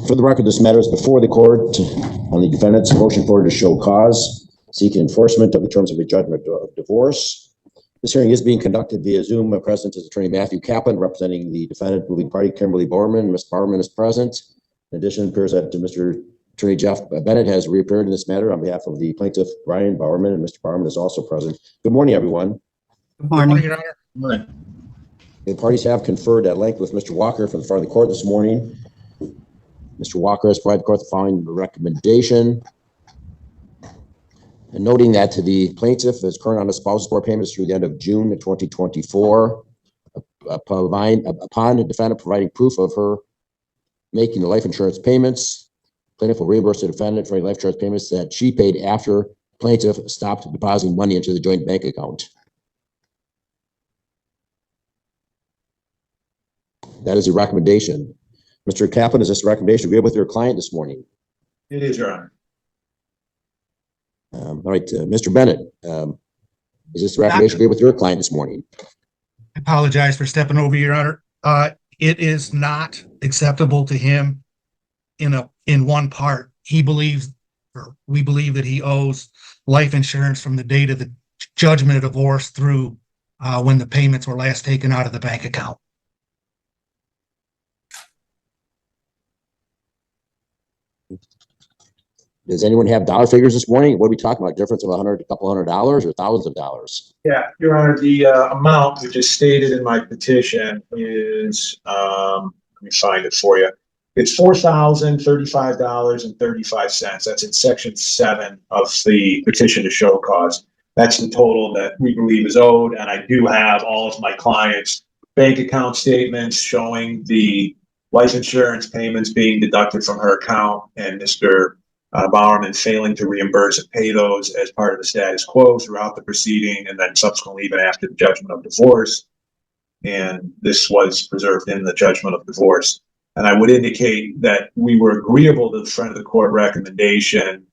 For the record, this matter is before the court on the defendant's motion for to show cause, seeking enforcement of the terms of a judgment of divorce. This hearing is being conducted via Zoom. Present is Attorney Matthew Kaplan, representing the defendant moving party, Kimberly Borman. Ms. Borman is present. In addition, it appears that Mr. Attorney Jeff Bennett has reappeared in this matter on behalf of the plaintiff, Brian Bowerman, and Mr. Bowerman is also present. Good morning, everyone. Good morning. Your Honor. Good morning. The parties have conferred at length with Mr. Walker from the front of the court this morning. Mr. Walker has provided the court the following recommendation. And noting that the plaintiff is current on the spousal support payments through the end of June of 2024. Upon the defendant providing proof of her making the life insurance payments, plaintiff will reimburse the defendant for any life insurance payments that she paid after plaintiff stopped depositing money into the joint bank account. That is a recommendation. Mr. Kaplan, is this recommendation agreeable with your client this morning? It is, Your Honor. All right, Mr. Bennett, is this recommendation agreeable with your client this morning? I apologize for stepping over, Your Honor. It is not acceptable to him in one part. He believes, or we believe, that he owes life insurance from the date of the judgment of divorce through when the payments were last taken out of the bank account. Does anyone have dollar figures this morning? What are we talking about? Difference of a couple $100 or thousands of dollars? Yeah, Your Honor, the amount which is stated in my petition is, let me find it for you. It's $4,035.35. That's in section 7 of the petition to show cause. That's the total that we believe is owed. And I do have all of my clients' bank account statements showing the life insurance payments being deducted from her account, and Mr. Bowerman failing to reimburse and pay those as part of the status quo throughout the proceeding, and then subsequently even after the judgment of divorce. And this was preserved in the judgment of divorce. And I would indicate that we were agreeable to the front of the court recommendation,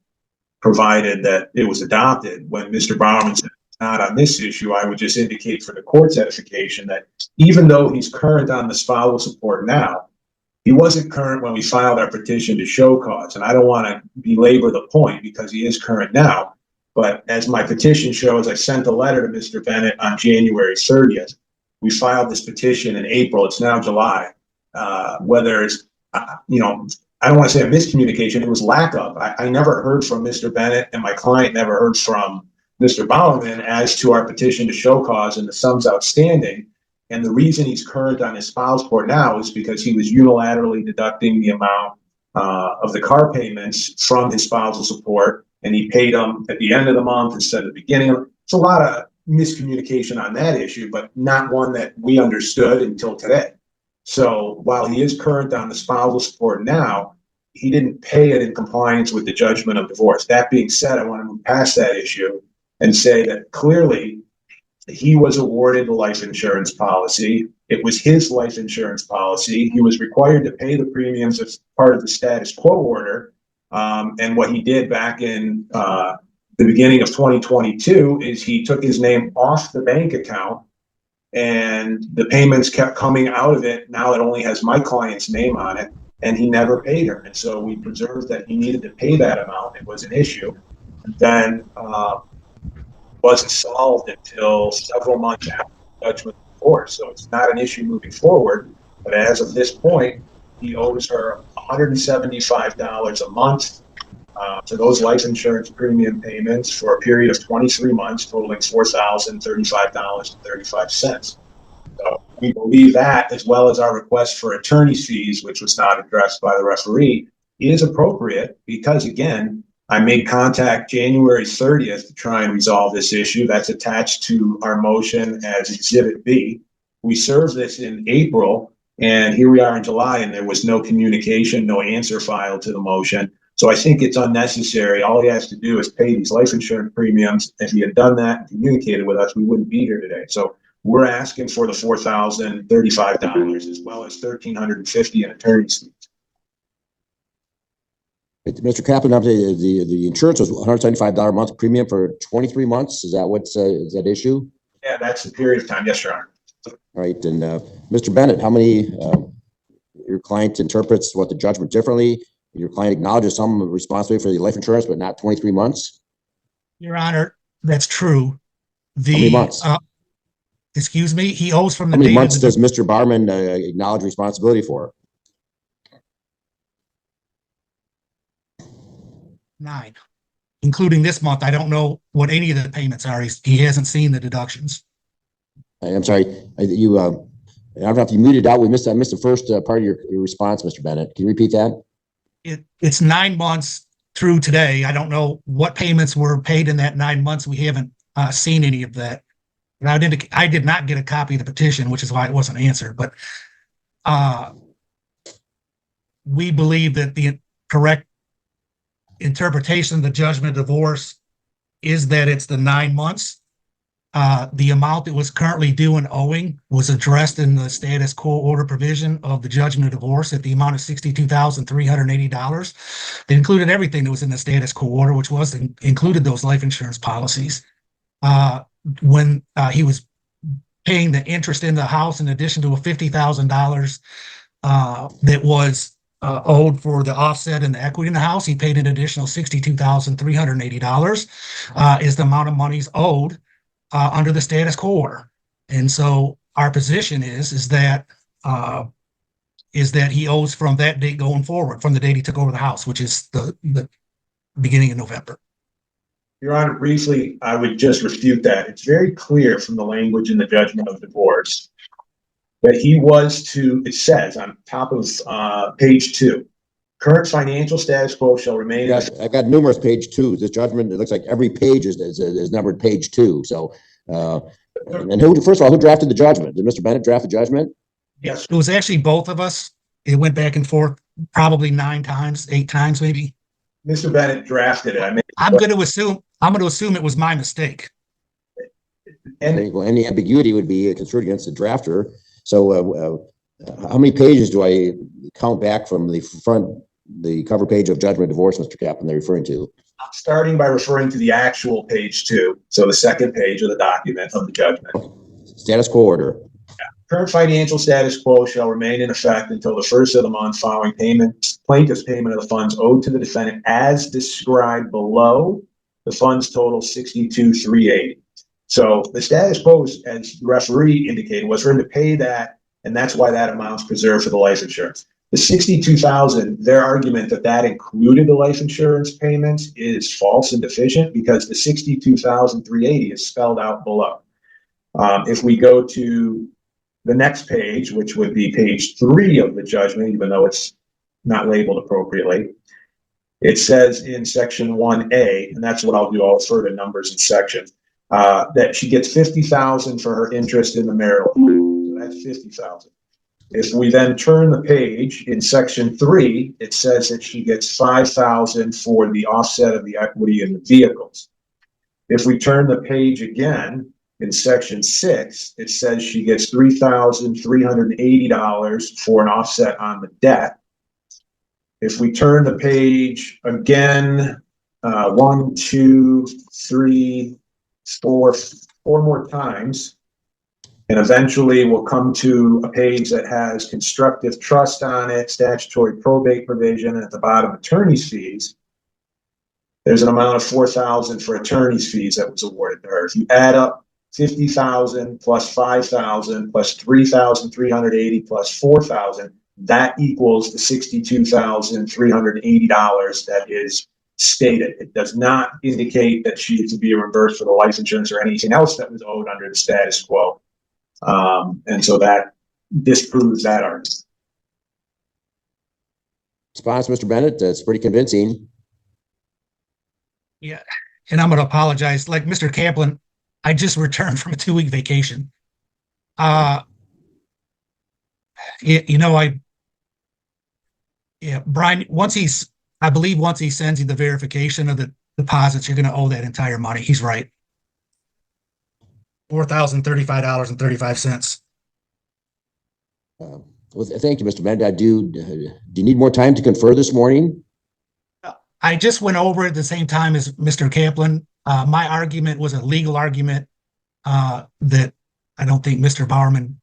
provided that it was adopted. When Mr. Bowerman said it's not on this issue, I would just indicate for the court's edification that even though he's current on the spousal support now, he wasn't current when we filed our petition to show cause. And I don't want to belabor the point because he is current now. But as my petition shows, I sent a letter to Mr. Bennett on January 30th. We filed this petition in April. It's now July. Whether it's, I don't want to say a miscommunication, it was lack of. I never heard from Mr. Bennett, and my client never heard from Mr. Bowerman as to our petition to show cause and the sums outstanding. And the reason he's current on his spousal support now is because he was unilaterally deducting the amount of the car payments from his spousal support, and he paid them at the end of the month instead of the beginning. It's a lot of miscommunication on that issue, but not one that we understood until today. So while he is current on the spousal support now, he didn't pay it in compliance with the judgment of divorce. That being said, I want to move past that issue and say that clearly he was awarded the life insurance policy. It was his life insurance policy. He was required to pay the premiums as part of the status quo order. And what he did back in the beginning of 2022 is he took his name off the bank account, and the payments kept coming out of it. Now it only has my client's name on it, and he never paid her. And so we preserved that he needed to pay that amount. It was an issue. And then wasn't solved until several months after the judgment of divorce. So it's not an issue moving forward. But as of this point, he owes her $175 a month for those life insurance premium payments for a period of 23 months, totaling $4,035.35. So we believe that, as well as our request for attorney's fees, which was not addressed by the referee, is appropriate because, again, I made contact January 30th to try and resolve this issue. That's attached to our motion as Exhibit B. We served this in April, and here we are in July, and there was no communication, no answer filed to the motion. So I think it's unnecessary. All he has to do is pay these life insurance premiums. If he had done that and communicated with us, we wouldn't be here today. So we're asking for the $4,035 as well as $1,350 in attorney's fees. Mr. Kaplan, the insurance was $175 a month premium for 23 months. Is that is that issue? Yeah, that's the period of time. Yes, Your Honor. All right, and Mr. Bennett, how many? your client interprets what the judgment differently. Your client acknowledges some responsibility for the life insurance, but not 23 months. Your Honor, that's true. How many months? Excuse me, he owes from the How many date of months the does Mr. Barman acknowledge responsibility for? 9, including this month. I don't know what any of the payments are. He hasn't seen the deductions. I'm sorry, I don't know if you muted out. I missed the first part of your response, Mr. Bennett. Can you repeat that? It's 9 months through today. I don't know what payments were paid in that 9 months. We haven't seen any of that. And I did not get a copy of the petition, which is why it wasn't answered. But we believe that the correct interpretation of the judgment of divorce is that it's the 9 months. The amount that was currently due and owing was addressed in the status quo order provision of the judgment of divorce at the amount of $62,380. They included everything that was in the status quo order, which was included those life insurance policies. When he was paying the interest in the house, in addition to a $50,000 that was owed for the offset and the equity in the house, he paid an additional $62,380 is the amount of monies owed under the status quo order. And so our position is that he owes from that date going forward, from the date he took over the house, which is the beginning of November. Your Honor, briefly, I would just refute that. It's very clear from the language in the judgment of divorce that he was to, it says on top of page 2, current financial status quo shall remain. I got numerous page 2s. This judgment, it looks like every page is numbered page 2. So, and first of all, who drafted the judgment? Did Mr. Bennett draft the judgment? Yes. It was actually both of us. It went back and forth probably 9 times, 8 times, maybe. Mr. Bennett drafted it. I'm going to assume it was my mistake. And well, any ambiguity would be construed against the drafter. So, how many pages do I count back from the cover page of judgment of divorce, Mr. Kaplan, they're referring to? Starting by referring to the actual page 2, so the second page of the document of the judgment. Status quo order. Yeah. Current financial status quo shall remain in effect until the first of the month following plaintiff's payment of the funds owed to the defendant as described below. The funds total $62,380. So the status quo, as the referee indicated, was for him to pay that, and that's why that amount's preserved for the life insurance. The $62,000, their argument that included the life insurance payments is false and deficient because the $62,380 is spelled out below. If we go to the next page, which would be page 3 of the judgment, even though it's not labeled appropriately, it says in section 1A, and that's what I'll do, I'll sort of numbers and sections, that she gets $50,000 for her interest in the marital. So that's $50,000. If we then turn the page in section 3, it says that she gets $5,000 for the offset of the equity in the vehicles. If we turn the page again in section 6, it says she gets $3,380 for an offset on the debt. If we turn the page again, 1, 2, 3, 4 more times, and eventually we'll come to a page that has constructive trust on it, statutory probate provision, and at the bottom, attorney's fees. There's an amount of $4,000 for attorney's fees that was awarded to her. If you add up $50,000 plus $5,000 plus $3,380 plus $4,000, that equals the $62,380 that is stated. It does not indicate that she is to be reimbursed for the life insurance or anything else that was owed under the status quo. And so that disproves that argument. Response, Mr. Bennett, that's pretty convincing. Yeah, and I'm going to apologize. Like Mr. Kaplan, I just returned from a 2-week vacation. Brian, once he sends you the verification of the deposits, you're going to owe that entire money. He's right. $4,035.35. Well, thank you, Mr. Bennett. Do you need more time to confer this morning? I just went over it at the same time as Mr. Kaplan. My argument was a legal argument that I don't think Mr. Bowerman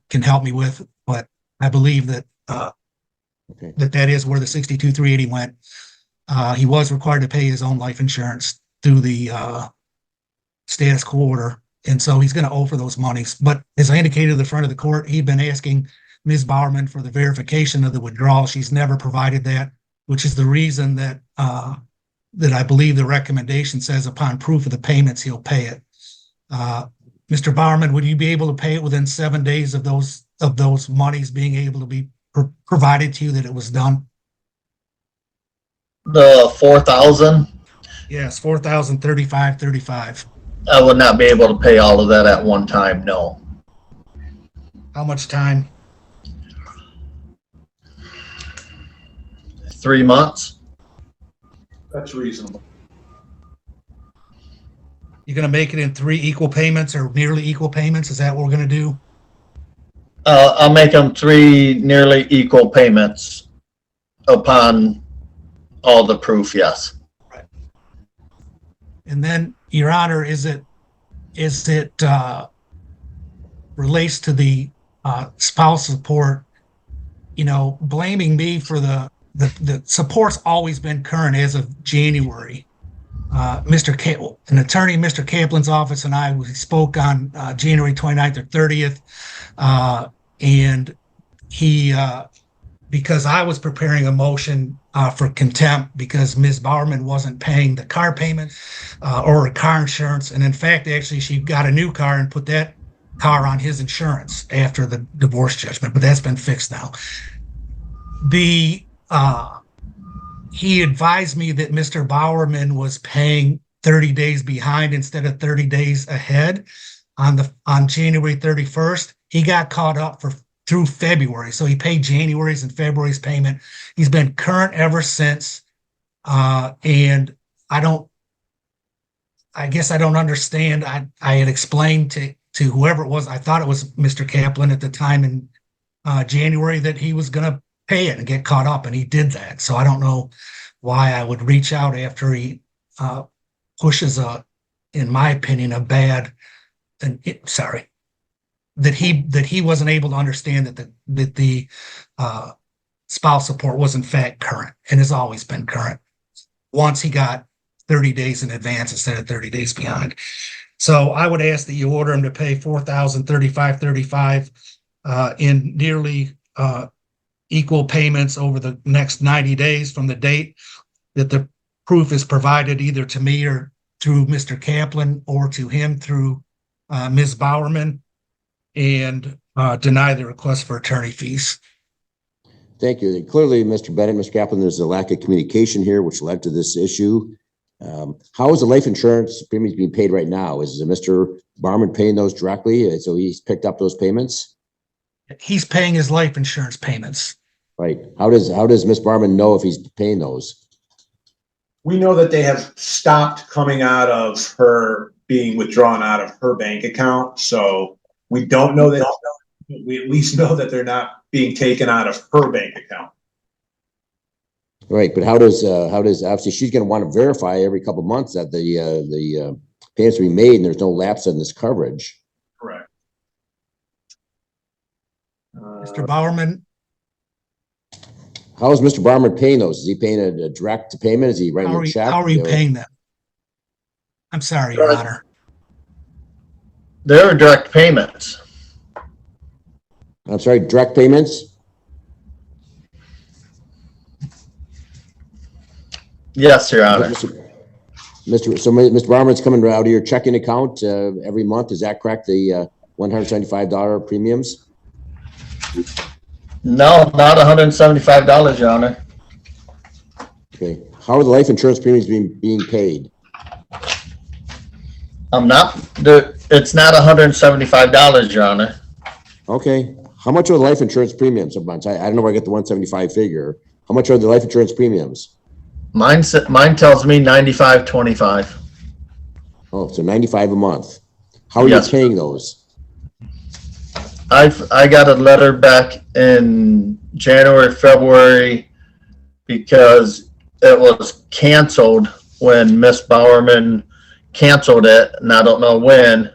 can help me with, but I believe that Okay. that is where the 62,380 went. He was required to pay his own life insurance through the status quo order, and so he's going to owe for those monies. But as I indicated at the front of the court, he'd been asking Ms. Bowerman for the verification of the withdrawal. She's never provided that, which is the reason that that I believe the recommendation says upon proof of the payments, he'll pay it. Mr. Bowerman, would you be able to pay it within 7 days of those monies being able to be provided to you that it was done? The 4,000, Yes, 4,035.35. I would not be able to pay all of that at one time. No. How much time? 3 months. That's reasonable. You're going to make it in 3 equal payments or nearly equal payments? Is that what we're going to do? I'll make them 3 nearly equal payments upon all the proof. Yes. Right. And then, Your Honor, is it relates to the spouse support? You know, blaming me for the support's always been current as of January. An attorney in Mr. Kaplan's office and I, we spoke on January 29th or 30th. And he, because I was preparing a motion for contempt because Ms. Bowerman wasn't paying the car payment or her car insurance. And in fact, actually, she got a new car and put that car on his insurance after the divorce judgment, but that's been fixed now. He advised me that Mr. Bowerman was paying 30 days behind instead of 30 days ahead on January 31st. He got caught up through February. So he paid January's and February's payment. He's been current ever since. And I guess I don't understand. I had explained to whoever it was, I thought it was Mr. Kaplan at the time in January, that he was going to pay it and get caught up, and he did that. So I don't know why I would reach out after he pushes in my opinion, that he wasn't able to understand that the spouse support was in fact current and has always been current once he got 30 days in advance instead of 30 days behind. So I would ask that you order him to pay $4,035.35 in nearly equal payments over the next 90 days from the date that the proof is provided either to me or through Mr. Kaplan or to him through Ms. Bowerman, and deny the request for attorney fees. Thank you. Clearly, Mr. Bennett, Mr. Kaplan, there's a lack of communication here, which led to this issue. How is the life insurance premiums being paid right now? Is Mr. Bowerman paying those directly? So he's picked up those payments? He's paying his life insurance payments. Right. How does Ms. Bowerman know if he's paying those? We know that they have stopped coming out of her, being withdrawn out of her bank account. So we don't know that. We at least know that they're not being taken out of her bank account. Right, but how does obviously she's going to want to verify every couple of months that the payments are being made and there's no lapse in this coverage. Correct. Mr. Bowerman, How is Mr. Bowerman paying those? Is he paying a direct payment? Is he writing a check? how are you paying them? I'm sorry, Your Honor. They're direct payments. I'm sorry, direct payments? Yes, Your Honor. Mr. Bowerman's coming out of your checking account every month. Is that correct? The $175 premiums? No, not $175, Your Honor. Okay. How are the life insurance premiums being paid? It's not $175, Your Honor. Okay. How much are the life insurance premiums a month? I don't know where I get the 175 figure. How much are the life insurance premiums? Mine tells me $95.25. Oh, so $95 a month. How are you paying those? I got a letter back in January, February, because it was canceled when Miss Bowerman canceled it, and I don't know when,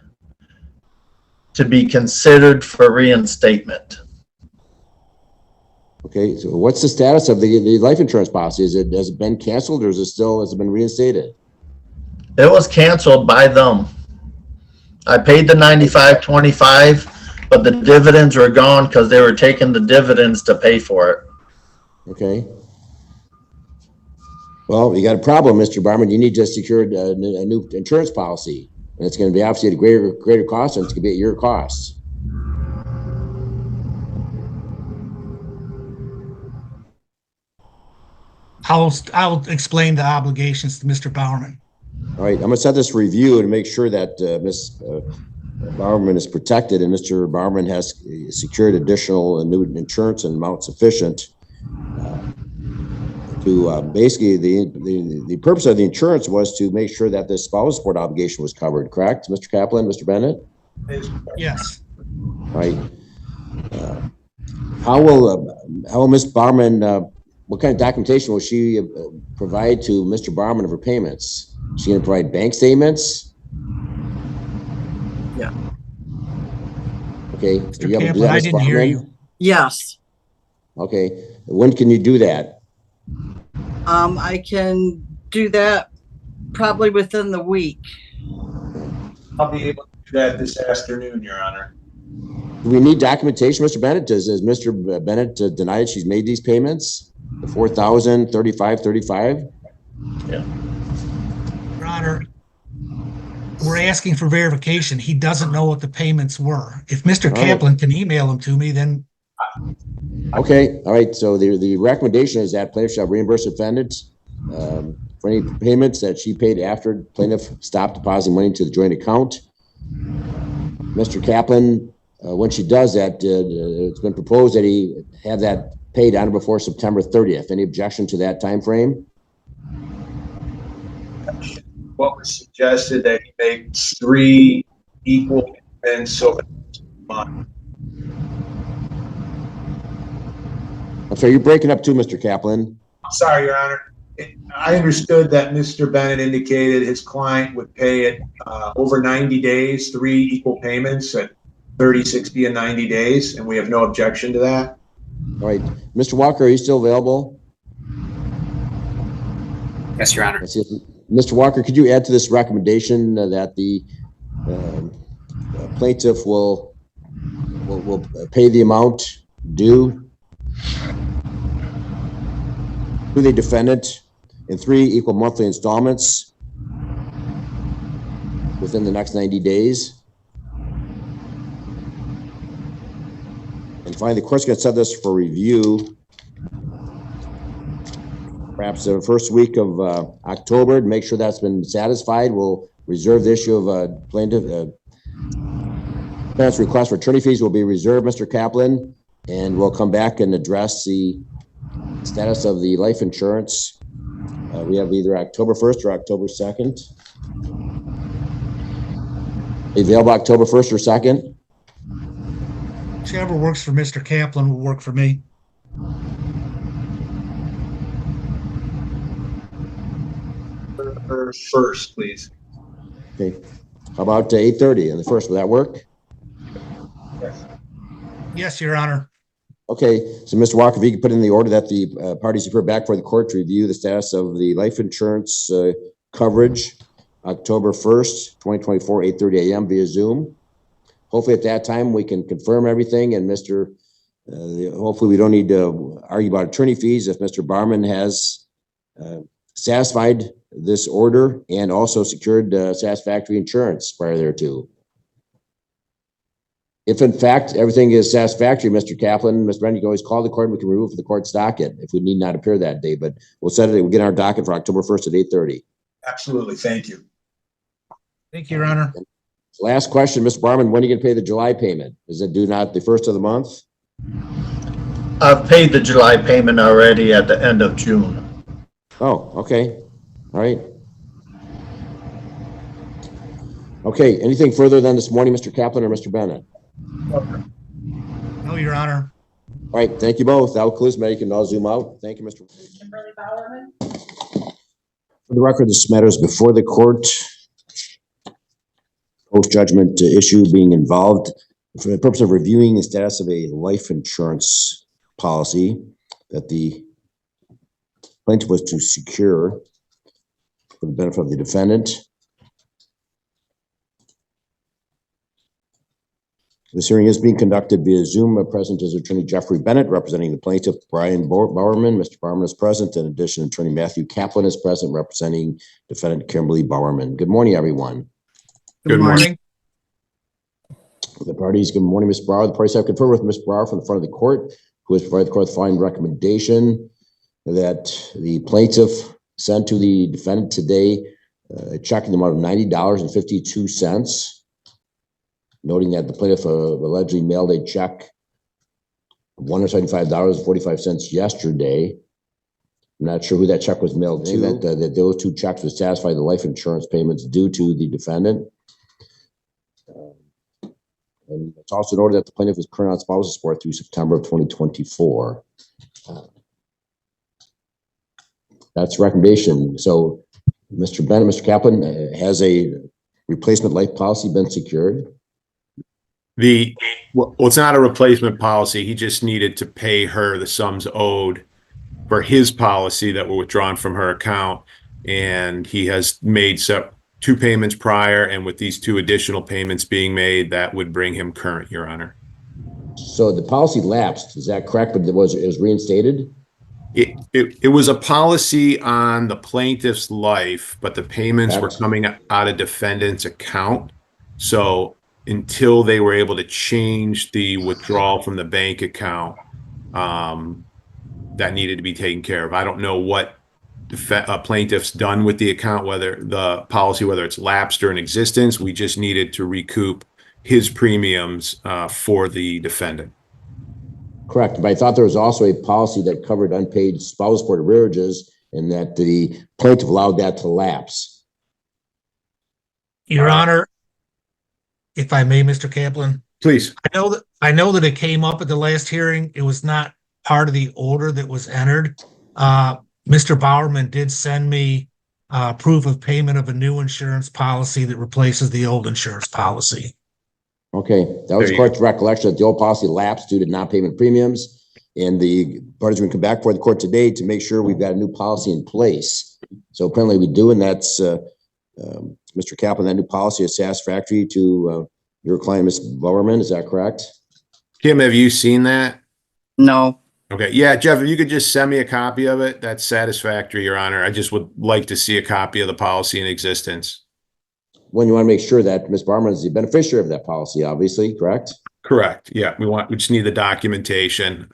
to be considered for reinstatement. Okay, so what's the status of the life insurance policy? Has it been canceled or has it been reinstated? It was canceled by them. I paid the $95.25, but the dividends were gone because they were taking the dividends to pay for it. Okay. Well, you got a problem, Mr. Barman. You need to secure a new insurance policy. And it's going to be obviously at a greater cost, and it's going to be at your cost. I'll explain the obligations to Mr. Bowerman. All right, I'm going to set this review and make sure that Ms. Bowerman is protected and Mr. Bowerman has secured additional new insurance and amount sufficient to basically the purpose of the insurance was to make sure that the spousal support obligation was covered, correct, Mr. Kaplan, Mr. Bennett? Yes. Right. How will Ms. Bowerman, what kind of documentation will she provide to Mr. Bowerman of her payments? Is she going to provide bank statements? Yeah. Okay. Mr. Kaplan, I didn't hear you. Yes. Okay. When can you do that? I can do that probably within the week. I'll be able to do that this afternoon, Your Honor. Do we need documentation, Mr. Bennett? Does Mr. Bennett deny that she's made these payments? The $4,035.35? Yeah. Your Honor, we're asking for verification. He doesn't know what the payments were. If Mr. Kaplan can email them to me, then. Okay, all right. So the recommendation is that plaintiff shall reimburse defendant for any payments that she paid after plaintiff stopped depositing money into the joint account. Mr. Kaplan, when she does that, it's been proposed that he have that paid on or before September 30th. Any objection to that time frame? What was suggested that he makes 3 equal payments over the month. I'm sorry, you're breaking up too, Mr. Kaplan. I'm sorry, Your Honor. I understood that Mr. Bennett indicated his client would pay it over 90 days, 3 equal payments at 30, 60, and 90 days, and we have no objection to that. All right. Mr. Walker, are you still available? Yes, Your Honor. Mr. Walker, could you add to this recommendation that the plaintiff will pay the amount due to the defendant in 3 equal monthly installments within the next 90 days? And finally, the court's going to set this for review perhaps the first week of October to make sure that's been satisfied. We'll reserve the issue of plaintiff defendant's request for attorney fees will be reserved, Mr. Kaplan, and we'll come back and address the status of the life insurance. We have either October 1st or October 2nd. Available October 1st or 2nd? Whichever works for Mr. Kaplan will work for me. First, please. Okay. How about 8:30 on the 1st? Will that work? Yes. Yes, Your Honor. Okay, so Mr. Walker, if you could put in the order that the parties refer back for the court to review the status of the life insurance coverage, October 1st, 2024, 8:30 a.m. via Zoom. Hopefully at that time we can confirm everything and hopefully we don't need to argue about attorney fees if Mr. Barman has satisfied this order and also secured satisfactory insurance prior thereto. If in fact everything is satisfactory, Mr. Kaplan, Mr. Brennan, you can always call the court and we can remove the court's docket if we need not appear that day, but we'll get our docket for October 1st at 8:30. Absolutely. Thank you. Thank you, Your Honor. Last question, Mr. Barman, when are you going to pay the July payment? Is it due not the 1st of the month? I've paid the July payment already at the end of June. Oh, okay. All right. Okay, anything further than this morning, Mr. Kaplan or Mr. Bennett? No, Your Honor. All right, thank you both. That will close. You can all zoom out. Thank you, Mr. For the record, this matter is before the court. Post-judgment issue being involved for the purpose of reviewing the status of a life insurance policy. that the plaintiff was to secure for the benefit of the defendant. This hearing is being conducted via Zoom. Present is Attorney Jeffrey Bennett, representing the plaintiff, Brian Bowerman. Mr. Bowerman is present. In addition, Attorney Matthew Kaplan is present, representing defendant Kimberly Bowerman. Good morning, everyone. Good morning. The parties, good morning, Ms. Brower. The parties have conferred with Ms. Brower from the front of the court, who has provided the court the following recommendation that the plaintiff sent to the defendant today a check in the amount of $90.52. Noting that the plaintiff allegedly mailed a check of $175.45 yesterday. I'm not sure who that check was mailed to. That those two checks would satisfy the life insurance payments due to the defendant. And it's also noted that the plaintiff is current on spousal support through September of 2024. That's recommendation. So, Mr. Bennett, Mr. Kaplan, has a replacement life policy been secured? Well, it's not a replacement policy. He just needed to pay her the sums owed for his policy that were withdrawn from her account. And he has made two payments prior, and with these two additional payments being made, that would bring him current, Your Honor. So the policy lapsed, is that correct? But it was reinstated? It was a policy on the plaintiff's life, but the payments were coming out of defendant's account. So until they were able to change the withdrawal from the bank account, that needed to be taken care of. I don't know what plaintiff's done with the account, whether it's lapsed or in existence. We just needed to recoup his premiums for the defendant. Correct, but I thought there was also a policy that covered unpaid spousal support arrearages and that the plaintiff allowed that to lapse. Your Honor, if I may, Mr. Kaplan. Please. I know that it came up at the last hearing. It was not part of the order that was entered. Mr. Bowerman did send me proof of payment of a new insurance policy that replaces the old insurance policy. Okay, that was the court's recollection that the old policy lapsed due to non-payment premiums, and the parties will come back before the court today to make sure we've got a new policy in place. So apparently we do, and that's Mr. Kaplan, that new policy is satisfactory to your client, Ms. Bowerman. Is that correct? Kim, have you seen that? No. Okay. Yeah, Jeff, if you could just send me a copy of it, that's satisfactory, Your Honor. I just would like to see a copy of the policy in existence. When you want to make sure that Ms. Bowerman is the beneficiary of that policy, obviously, correct? Correct. Yeah, we just need the documentation.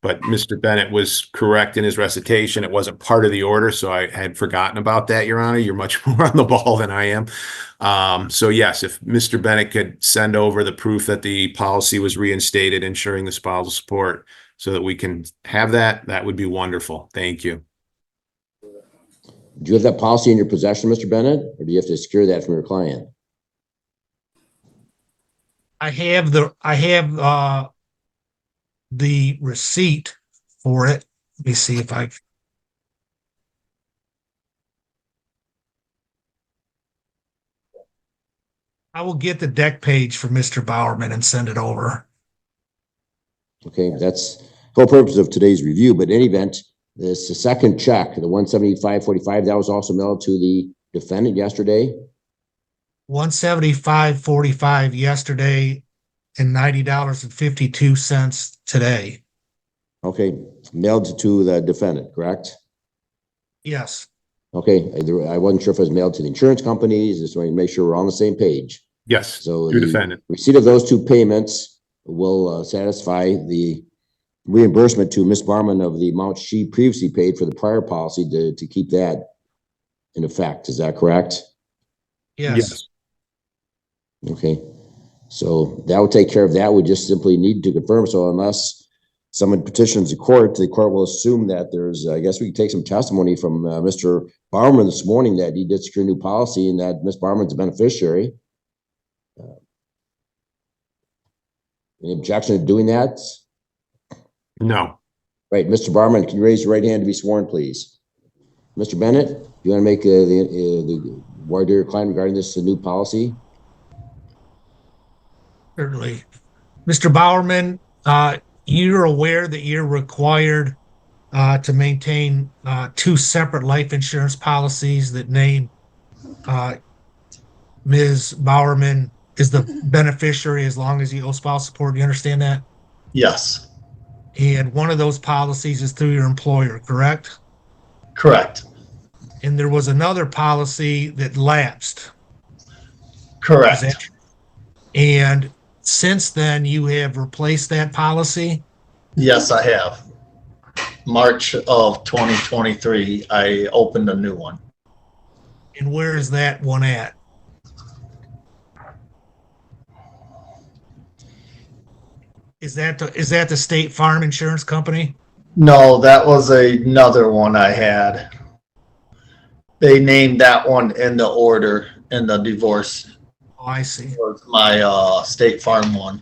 But Mr. Bennett was correct in his recitation. It wasn't part of the order, so I had forgotten about that, Your Honor. You're much more on the ball than I am. So yes, if Mr. Bennett could send over the proof that the policy was reinstated, ensuring the spousal support, so that we can have that, that would be wonderful. Thank you. Do you have that policy in your possession, Mr. Bennett, or do you have to secure that from your client? I have the receipt for it. Let me see if I will get the deck page for Mr. Bowerman and send it over. Okay, that's the whole purpose of today's review, but in any event, this second check, the $175.45, that was also mailed to the defendant yesterday. $175.45 yesterday and $90.52 today. Okay, mailed to the defendant, correct? Yes. Okay, I wasn't sure if it was mailed to the insurance companies. Just wanted to make sure we're on the same page. Yes, So to the defendant. receipt of those two payments will satisfy the reimbursement to Ms. Bowerman of the amount she previously paid for the prior policy to keep that in effect. Is that correct? Yes. Okay, so that will take care of that. We just simply need to confirm. So unless someone petitions the court will assume that there's, I guess we can take some testimony from Mr. Bowerman this morning that he did secure a new policy and that Ms. Bowerman's a beneficiary. Any objection to doing that? No. Right, Mr. Bowerman, can you raise your right hand to be sworn, please? Mr. Bennett, do you want to make the word to your client regarding this new policy? Certainly. Mr. Bowerman, you're aware that you're required to maintain two separate life insurance policies that name Ms. Bowerman is the beneficiary as long as you owe spouse support. You understand that? Yes, And one of those policies is through your employer, correct? correct, And there was another policy that lapsed. correct. Is that true? And since then, you have replaced that policy? Yes, I have. March of 2023, I opened a new one. And where is that one at? Is that the State Farm Insurance Company? No, that was another one I had. They named that one in the order in the divorce. Oh, I see. Was my State Farm one.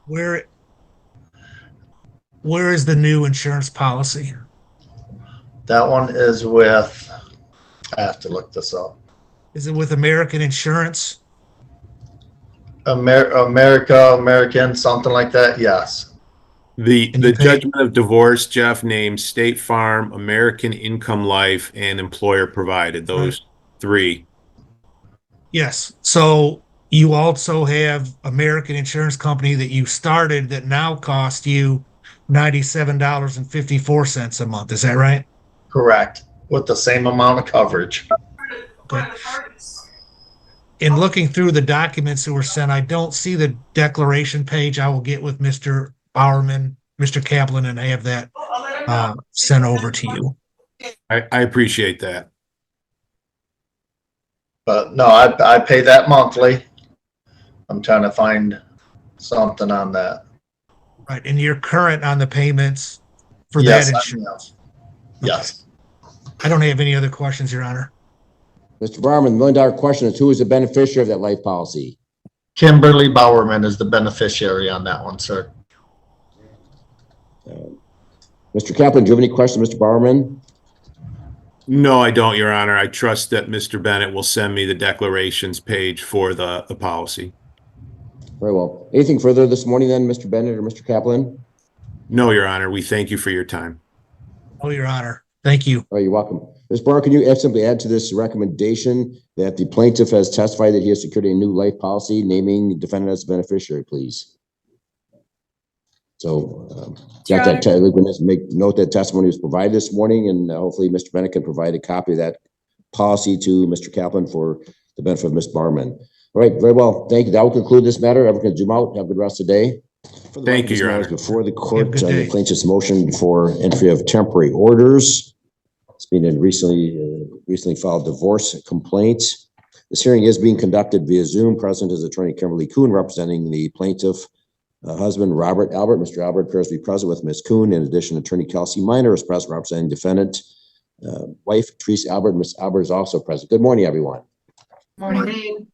Where is the new insurance policy? That one is with, I have to look this up. Is it with American Insurance? American, something like that, yes. The And you pay- judgment of divorce, Jeff, names State Farm, American Income Life, and employer provided, those three. Yes. So you also have American Insurance Company that you started that now cost you $97.54 a month. Is that right? Correct, with the same amount of coverage. Okay. In looking through the documents that were sent, I don't see the declaration page. I will get with Mr. Bowerman, Mr. Kaplan, and have that sent over to you. I appreciate that. But no, I pay that monthly. I'm trying to find something on that. Right. And you're current on the payments for Yes, that I insurance. am. Yes. I don't have any other questions, Your Honor. Mr. Barman, the $1 million question is, who is the beneficiary of that life policy? Kimberly Bowerman is the beneficiary on that one, sir. Mr. Kaplan, do you have any questions, Mr. Bowerman? No, I don't, Your Honor. I trust that Mr. Bennett will send me the declarations page for the policy. Very well. Anything further this morning then, Mr. Bennett or Mr. Kaplan? No, Your Honor. We thank you for your time. Oh, Your Honor. Thank you. Oh, you're welcome. Ms. Barr, can you simply add to this recommendation that the plaintiff has testified that he has secured a new life policy, naming the defendant as the beneficiary, please? So, note that testimony was provided this morning, and hopefully Mr. Bennett can provide a copy of that policy to Mr. Kaplan for the benefit of Ms. Barman. All right, very well. Thank you. That will conclude this matter. Everyone can zoom out. Have a good rest of the day. Thank you, Your Honor. Before the court, Have a good the day. plaintiff's motion for entry of temporary orders. It's been a recently filed divorce complaint. This hearing is being conducted via Zoom. Present is Attorney Kimberly Kuhn representing the plaintiff husband, Robert Albert. Mr. Albert appears to be present with Ms. Kuhn. In addition, Attorney Kelsey Minor is present representing defendant wife, Teresa Albert. Ms. Albert is also present. Good morning, everyone. Morning.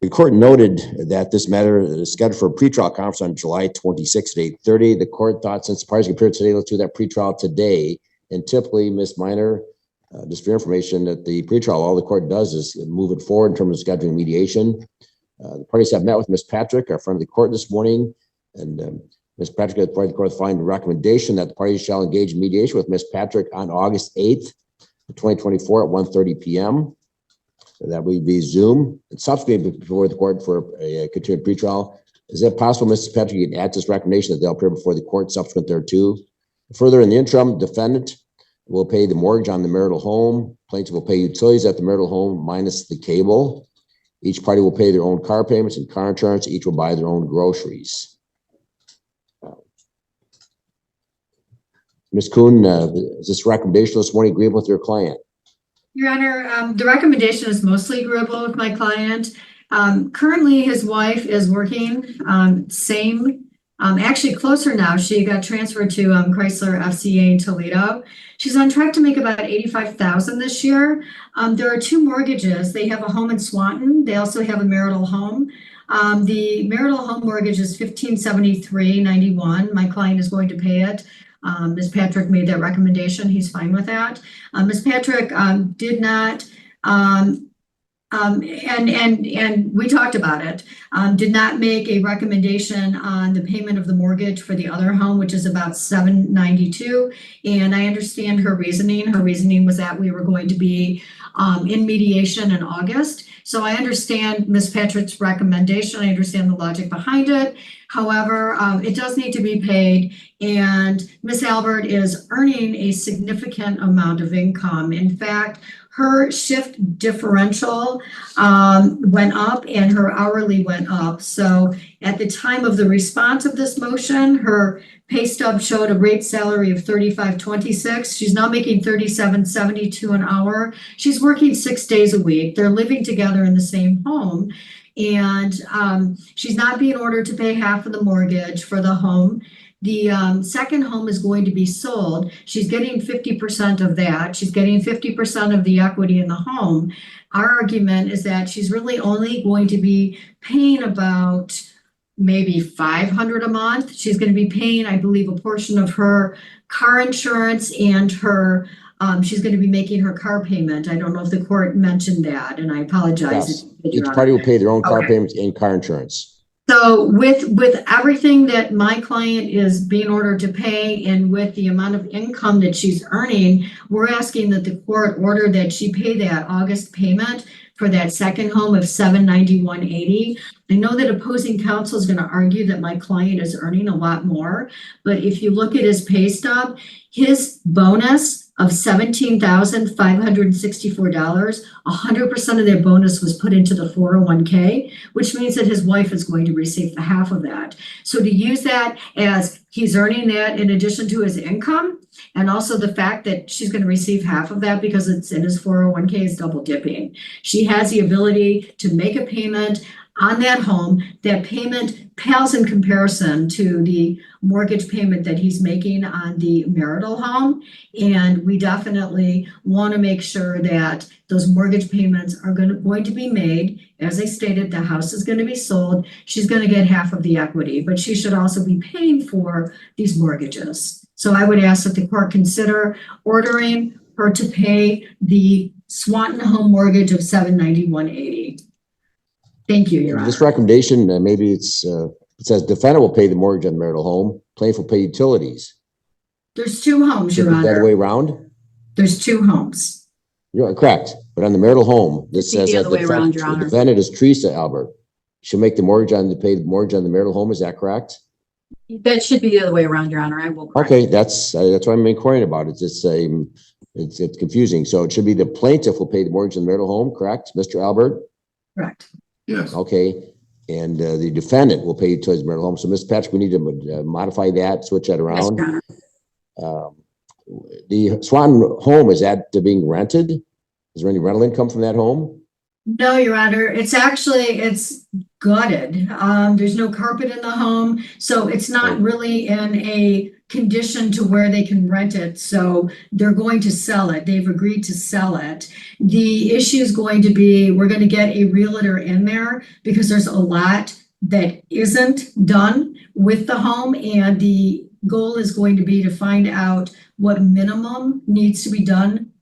The court noted that this matter is scheduled for a pretrial conference on July 26th at 8:30. The court thought since the parties appeared today, let's do that pretrial today. And typically, Ms. Minor, just for your information, that the pretrial, all the court does is move it forward in terms of scheduling mediation. The parties have met with Ms. Patrick, our friend of the court, this morning, and Ms. Patrick has provided the court find a recommendation that the parties shall engage in mediation with Ms. Patrick on August 8th, 2024 at 1:30 p.m. So that would be Zoom. And subsequently before the court for a continued pretrial. Is it possible, Mrs. Patrick, you can add to this recommendation that they'll appear before the court subsequent thereto? Further, in the interim, defendant will pay the mortgage on the marital home. Plaintiff will pay utilities at the marital home minus the cable. Each party will pay their own car payments and car insurance. Each will buy their own groceries. Ms. Kuhn, is this recommendation this morning agreeable with your client? Your Honor, the recommendation is mostly agreeable with my client. Currently, his wife is working, actually closer now. She got transferred to Chrysler FCA in Toledo. She's on track to make about $85,000 this year. There are two mortgages. They have a home in Swanton. They also have a marital home. The marital home mortgage is $1,573.91. My client is going to pay it. Ms. Patrick made that recommendation. He's fine with that. Ms. Patrick did not And we talked about it, did not make a recommendation on the payment of the mortgage for the other home, which is about $792. And I understand her reasoning. Her reasoning was that we were going to be in mediation in August. So I understand Ms. Patrick's recommendation. I understand the logic behind it. However, it does need to be paid, and Ms. Albert is earning a significant amount of income. In fact, her shift differential went up and her hourly went up. So at the time of the response of this motion, her pay stub showed a rate salary of $35.26. She's now making $37.72 an hour. She's working 6 days a week. They're living together in the same home. And she's not being ordered to pay half of the mortgage for the home. The second home is going to be sold. She's getting 50% of that. She's getting 50% of the equity in the home. Our argument is that she's really only going to be paying about maybe $500 a month. She's going to be paying, I believe, a portion of her car insurance and her she's going to be making her car payment. I don't know if the court mentioned that, and I apologize. Yes. Each party will pay their own car payments and car insurance. So with everything that my client is being ordered to pay and with the amount of income that she's earning, we're asking that the court order that she pay that August payment for that second home of $791.80. I know that opposing counsel is going to argue that my client is earning a lot more, but if you look at his pay stub, his bonus of $17,564, 100% of their bonus was put into the 401k, which means that his wife is going to receive the half of that. So to use that as he's earning that in addition to his income, and also the fact that she's going to receive half of that because it's in his 401k is double dipping. She has the ability to make a payment on that home. That payment pales in comparison to the mortgage payment that he's making on the marital home. And we definitely want to make sure that those mortgage payments are going to be made. As I stated, the house is going to be sold. She's going to get half of the equity, but she should also be paying for these mortgages. So I would ask that the court consider ordering her to pay the Swanton home mortgage of $791.80. Thank you, Your Honor. This recommendation, maybe it says defendant will pay the mortgage on the marital home, plaintiff will pay utilities. There's two homes, Should Your it be the other Honor. way around? There's two homes. You're correct, but on the marital home, this It'd be says the that other way around, Your the Honor. defendant is Teresa Albert. She'll make the mortgage pay the mortgage on the marital home. Is that correct? That should be the other way around, Your Honor. I will. correct. Okay, that's what I'm inquiring about. It's just it's confusing. So it should be the plaintiff will pay the mortgage on the marital home, correct, Mr. Albert? Correct. Yes. Okay, and the defendant will pay utilities marital home. So Ms. Patrick, we need to modify that, switch that Yes, around. Your Honor. The Swanton home, is that being rented? Is there any rental income from that home? No, Your Honor. It's gutted. There's no carpet in the home, so it's not really in a condition to where they can rent it. So they're going to sell it. They've agreed to sell it. The issue is going to be, we're going to get a realtor in there because there's a lot that isn't done with the home, and the goal is going to be to find out what minimum needs to be done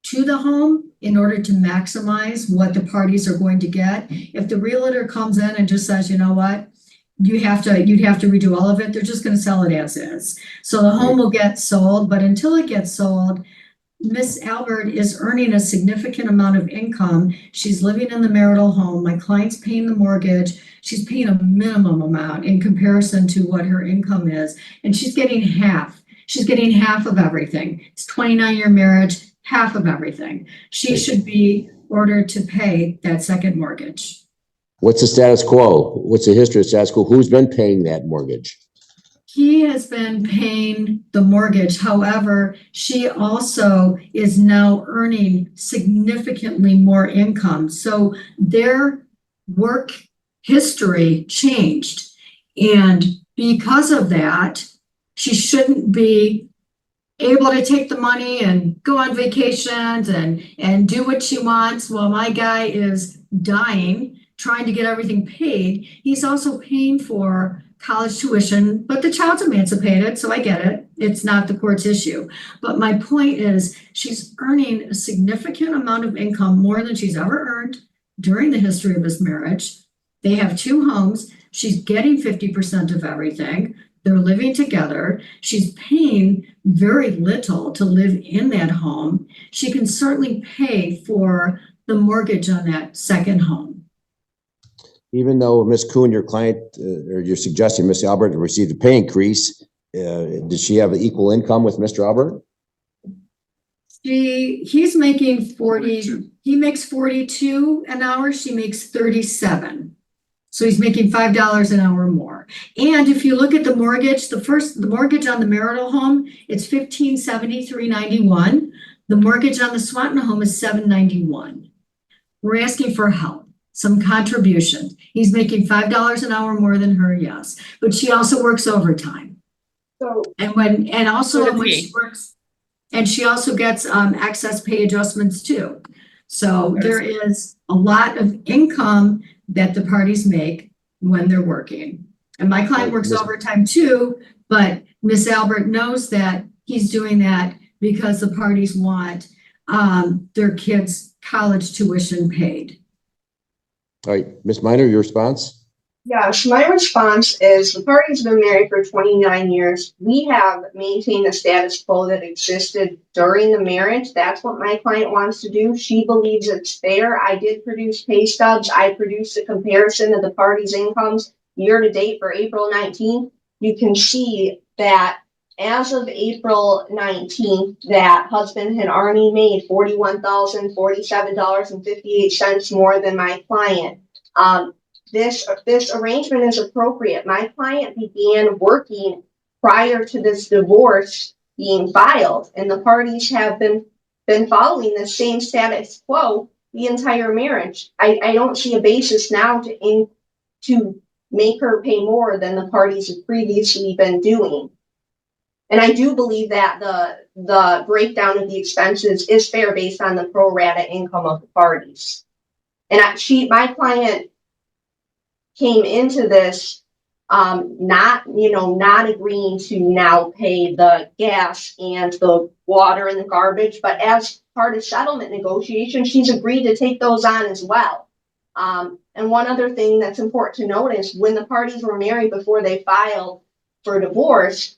to the home in order to maximize what the parties are going to get. If the realtor comes in and just says, you know what, you'd have to redo all of it, they're just going to sell it as is. So the home will get sold, but until it gets sold, Miss Albert is earning a significant amount of income. She's living in the marital home. My client's paying the mortgage. She's paying a minimum amount in comparison to what her income is, and she's getting half. She's getting half of everything. It's 29-year marriage, half of everything. She should be ordered to pay that second mortgage. What's the status quo? What's the history of status quo? Who's been paying that mortgage? He has been paying the mortgage. However, she also is now earning significantly more income. So their work history changed. And because of that, she shouldn't be able to take the money and go on vacations and do what she wants while my guy is dying, trying to get everything paid. He's also paying for college tuition, but the child's emancipated, so I get it. It's not the court's issue. But my point is, she's earning a significant amount of income, more than she's ever earned during the history of his marriage. They have 2 homes. She's getting 50% of everything. They're living together. She's paying very little to live in that home. She can certainly pay for the mortgage on that second home. Even though Ms. Kuhn, your client, or you're suggesting Ms. Albert received a pay increase, did she have equal income with Mr. Albert? He's making 40, he makes 42 an hour. She makes 37. So he's making $5 an hour more. And if you look at the mortgage, the mortgage on the marital home, it's $1,573.91. The mortgage on the Swanton home is $791. We're asking for help, some contributions. He's making $5 an hour more than her, yes, but she also works overtime. So, And also So when does she works, and she also gets excess pay adjustments too. So there is a lot of income that the parties make when they're working. And my client works overtime too, but Miss Albert knows that he's doing that because the parties want their kids' college tuition paid. All right, Ms. Minor, your response? yes, my response is the party's been married for 29 years. We have maintained the status quo that existed during the marriage. That's what my client wants to do. She believes it's fair. I did produce pay stubs. I produced a comparison of the parties' incomes year to date for April 19th. You can see that as of April 19th, that husband had already made $41,047.58 more than my client. This arrangement is appropriate. My client began working prior to this divorce being filed, and the parties have been following the same status quo the entire marriage. I don't see a basis now to make her pay more than the parties have previously been doing. And I do believe that the breakdown of the expenses is fair based on the pro rata income of the parties. And my client came into this not agreeing to now pay the gas and the water and the garbage, but as part of settlement negotiations, she's agreed to take those on as well. And one other thing that's important to note is when the parties were married before they filed for divorce,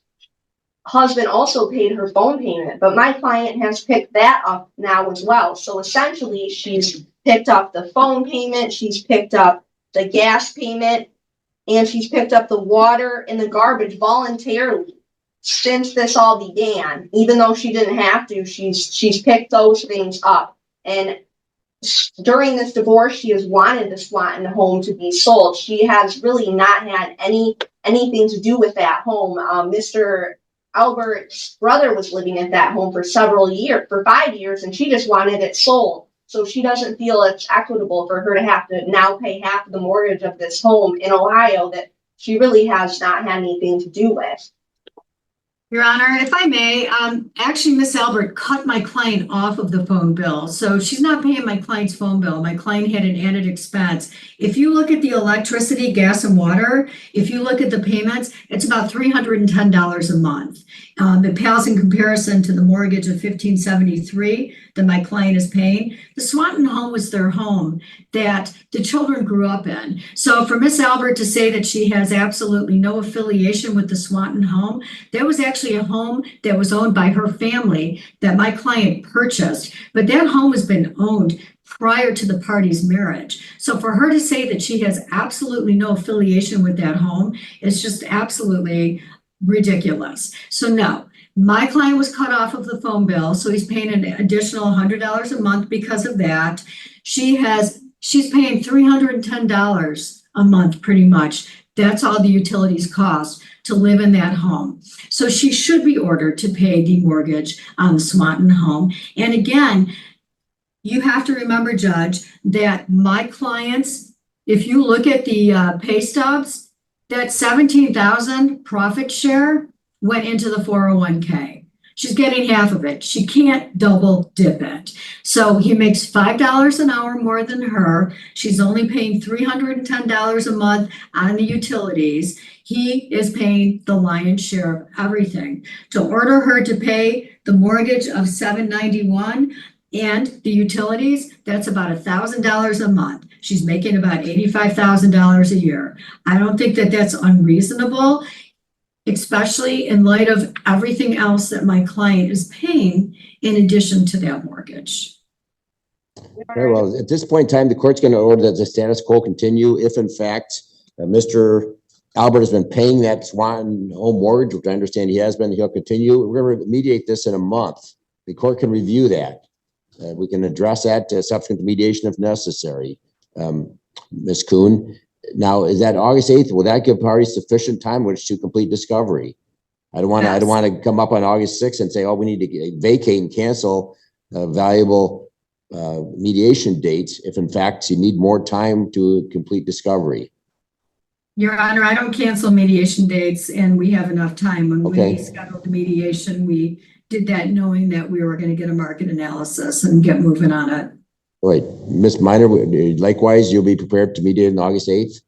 husband also paid her phone payment, but my client has picked that up now as well. So essentially, she's picked up the phone payment, she's picked up the gas payment, and she's picked up the water and the garbage voluntarily since this all began. Even though she didn't have to, she's picked those things up. And during this divorce, she has wanted the Swanton home to be sold. She has really not had anything to do with that home. Mr. Albert's brother was living at that home for 5 years, and she just wanted it sold. So she doesn't feel it's equitable for her to have to now pay half of the mortgage of this home in Ohio that she really has not had anything to do with. Your Honor, if I may, actually, Miss Albert cut my client off of the phone bill. So she's not paying my client's phone bill. My client had an added expense. If you look at the electricity, gas, and water, if you look at the payments, it's about $310 a month. It pales in comparison to the mortgage of $1,573 that my client is paying. The Swanton home was their home that the children grew up in. So for Miss Albert to say that she has absolutely no affiliation with the Swanton home, that was actually a home that was owned by her family that my client purchased. But that home has been owned prior to the party's marriage. So for her to say that she has absolutely no affiliation with that home is just absolutely ridiculous. So no, my client was cut off of the phone bill, so he's paying an additional $100 a month because of that. She's paying $310 a month pretty much. That's all the utilities cost to live in that home. So she should be ordered to pay the mortgage on the Swanton home. And again, you have to remember, Judge, that my clients, if you look at the pay stubs, that $17,000 profit share went into the 401k. She's getting half of it. She can't double dip it. So he makes $5 an hour more than her. She's only paying $310 a month on the utilities. He is paying the lion's share of everything. To order her to pay the mortgage of $791 and the utilities, that's about $1,000 a month. She's making about $85,000 a year. I don't think that that's unreasonable, especially in light of everything else that my client is paying in addition to that mortgage. Very well. At this point in time, the court's going to order that the status quo continue if in fact Mr. Albert has been paying that Swanton home mortgage, which I understand he has been. He'll continue. We're going to mediate this in a month. The court can review that. We can address that subsequent to mediation if necessary. Ms. Kuhn, now is that August 8th? Will that give parties sufficient time which to complete discovery? I don't want to come up on August 6th and say, oh, we need to vacate and cancel valuable mediation dates if in fact you need more time to complete discovery. Your Honor, I don't cancel mediation dates, and we have enough time. When Okay. we scheduled the mediation, we did that knowing that we were going to get a market analysis and get moving on it. All right, Ms. Minor, likewise, you'll be prepared to mediate on August 8th?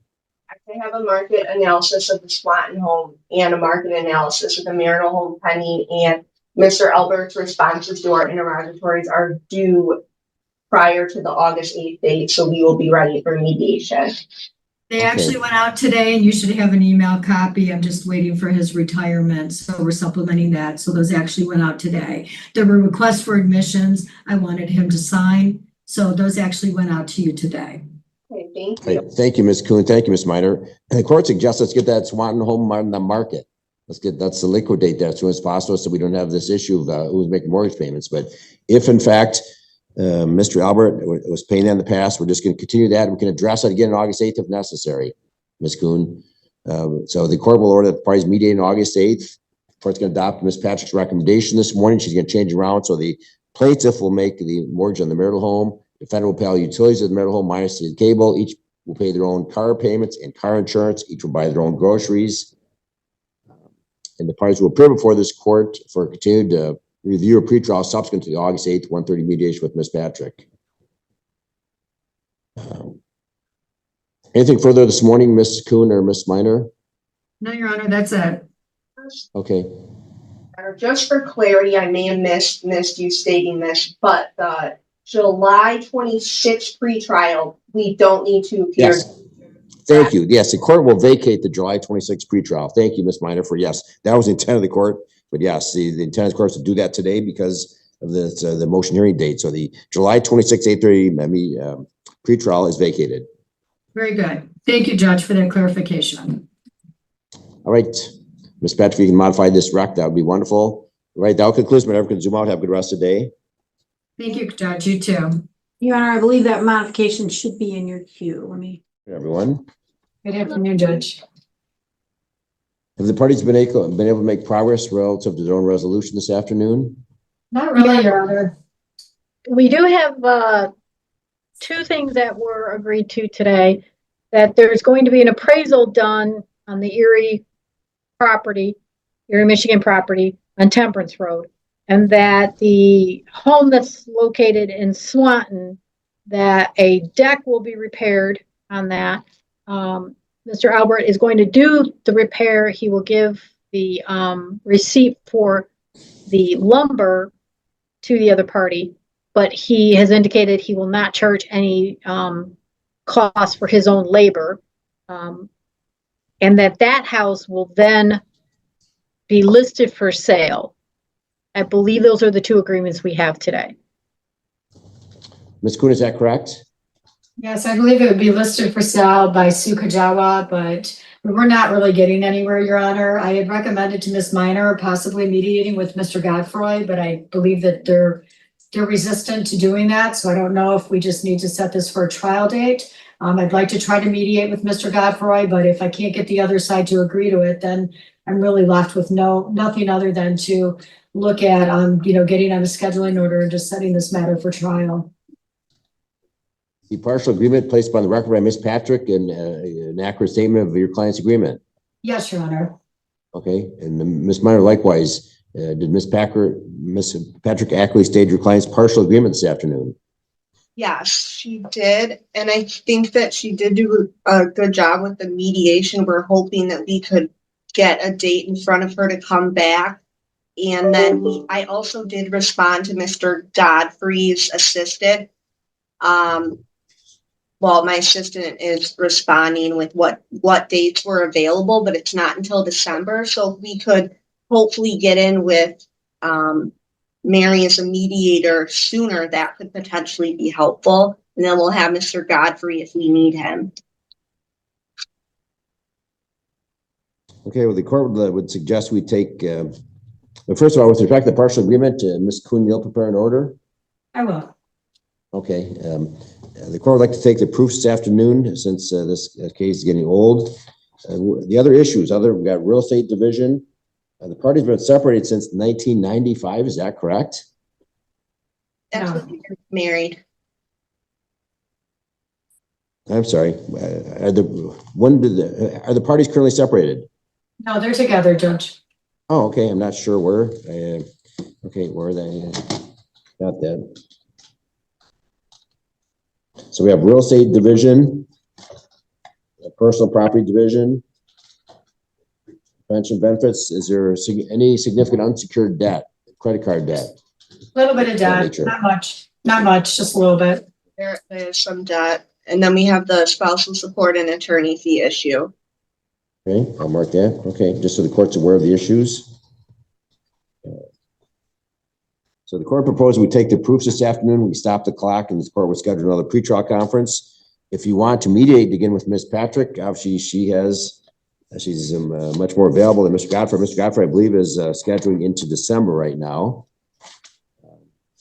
I have a market analysis of the Swanton home and a market analysis of the marital home pending, and Mr. Albert's responses to our interrogatories are due prior to the August 8th date, so we will be ready for mediation. They actually went out today, and you should have an email copy. I'm just waiting for his retirement, so we're supplementing that. So those actually went out today. There were requests for admissions I wanted him to sign, so those actually went out to you today. Okay, thank All you. right, thank you, Ms. Kuhn. Thank you, Ms. Minor. And the court suggests let's get that Swanton home on the market. Let's liquidate that as soon as possible so we don't have this issue of who's making mortgage payments. But if in fact Mr. Albert was paying that in the past, we're just going to continue that. We can address it again on August 8th if necessary, Ms. Kuhn. So the court will order that the parties mediate on August 8th. The court's going to adopt Ms. Patrick's recommendation this morning. She's going to change around. So the plaintiff will make the mortgage on the marital home. Defendant will pay all utilities of the marital home minus the cable. Each will pay their own car payments and car insurance. Each will buy their own groceries. And the parties will appear before this court for continued review or pretrial subsequent to the August 8th, 1:30 mediation with Ms. Patrick. Anything further this morning, Ms. Kuhn or Ms. Minor? No, Your Honor, that's it. Okay. Just for clarity, I may have missed you stating this, but the July 26th pretrial, we don't need to appear. Yes. Thank you. Yes, the court will vacate the July 26th pretrial. Thank you, Ms. Minor, for yes. That was the intent of the court. But yes, the intent of the court is to do that today because of the motion hearing date. So the July 26th, 8:30 pretrial is vacated. Very good. Thank you, Judge, for that clarification. All right. Ms. Patrick, if you can modify this rec, that would be wonderful. All right, that concludes. Whenever can zoom out. Have a good rest of the day. Thank you, Judge. You too. Your Honor, I believe that modification should be in your queue. Let me. Everyone. Good afternoon, Judge. Have the parties been able to make progress relative to their own resolution this afternoon? Not really, Your Honor. We do have two things that were agreed to today, that there's going to be an appraisal done on the Erie property, Erie, Michigan property on Temperance Road, and that the home that's located in Swanton, that a deck will be repaired on that. Mr. Albert is going to do the repair. He will give the receipt for the lumber to the other party, but he has indicated he will not charge any cost for his own labor, and that house will then be listed for sale. I believe those are the two agreements we have today. Ms. Kuhn, is that correct? Yes, I believe it would be listed for sale by Sukajawa, but we're not really getting anywhere, Your Honor. I had recommended to Ms. Minor possibly mediating with Mr. Godfroy, but I believe that they're resistant to doing that. So I don't know if we just need to set this for a trial date. I'd like to try to mediate with Mr. Godfroy, but if I can't get the other side to agree to it, then I'm really left with nothing other than to look at, getting on a scheduling order and just setting this matter for trial. The partial agreement placed upon the record by Ms. Patrick and an accurate statement of your client's agreement. Yes, Your Honor. Okay, and Ms. Minor, likewise, did Ms. Patrick accurately state your client's partial agreement this afternoon? Yes, she did. And I think that she did do a good job with the mediation. We're hoping that we could get a date in front of her to come back. And then I also did respond to Mr. Godfrey's assistant. well, my assistant is responding with what dates were available, but it's not until December. So if we could hopefully get in with Mary as a mediator sooner, that could potentially be helpful. And then we'll have Mr. Godfrey if we need him. Okay, well, the court would suggest we take, but first of all, with respect to the partial agreement, Ms. Kuhn, you'll prepare an order? I will. Okay, the court would like to take the proofs this afternoon since this case is getting old. The other issues, we've got real estate division. The parties have been separated since 1995, is that correct? That's No. when we were married. I'm sorry, are the parties currently separated? No, they're together, Judge. Oh, okay, I'm not sure where. Okay, where are they? Got that. So we have real estate division, personal property division, pension benefits. Is there any significant unsecured debt, credit card debt? A little bit of debt, nature. not much, just a little bit. There is some debt. And then we have the spousal support and attorney fee issue. Okay, I'll mark that. Okay, just so the court's aware of the issues. So the court proposed we take the proofs this afternoon. We stop the clock and the court will schedule another pretrial conference. If you want to mediate, begin with Ms. Patrick. Obviously, she's much more available than Mr. Godfrey. Mr. Godfrey, I believe, is scheduling into December right now,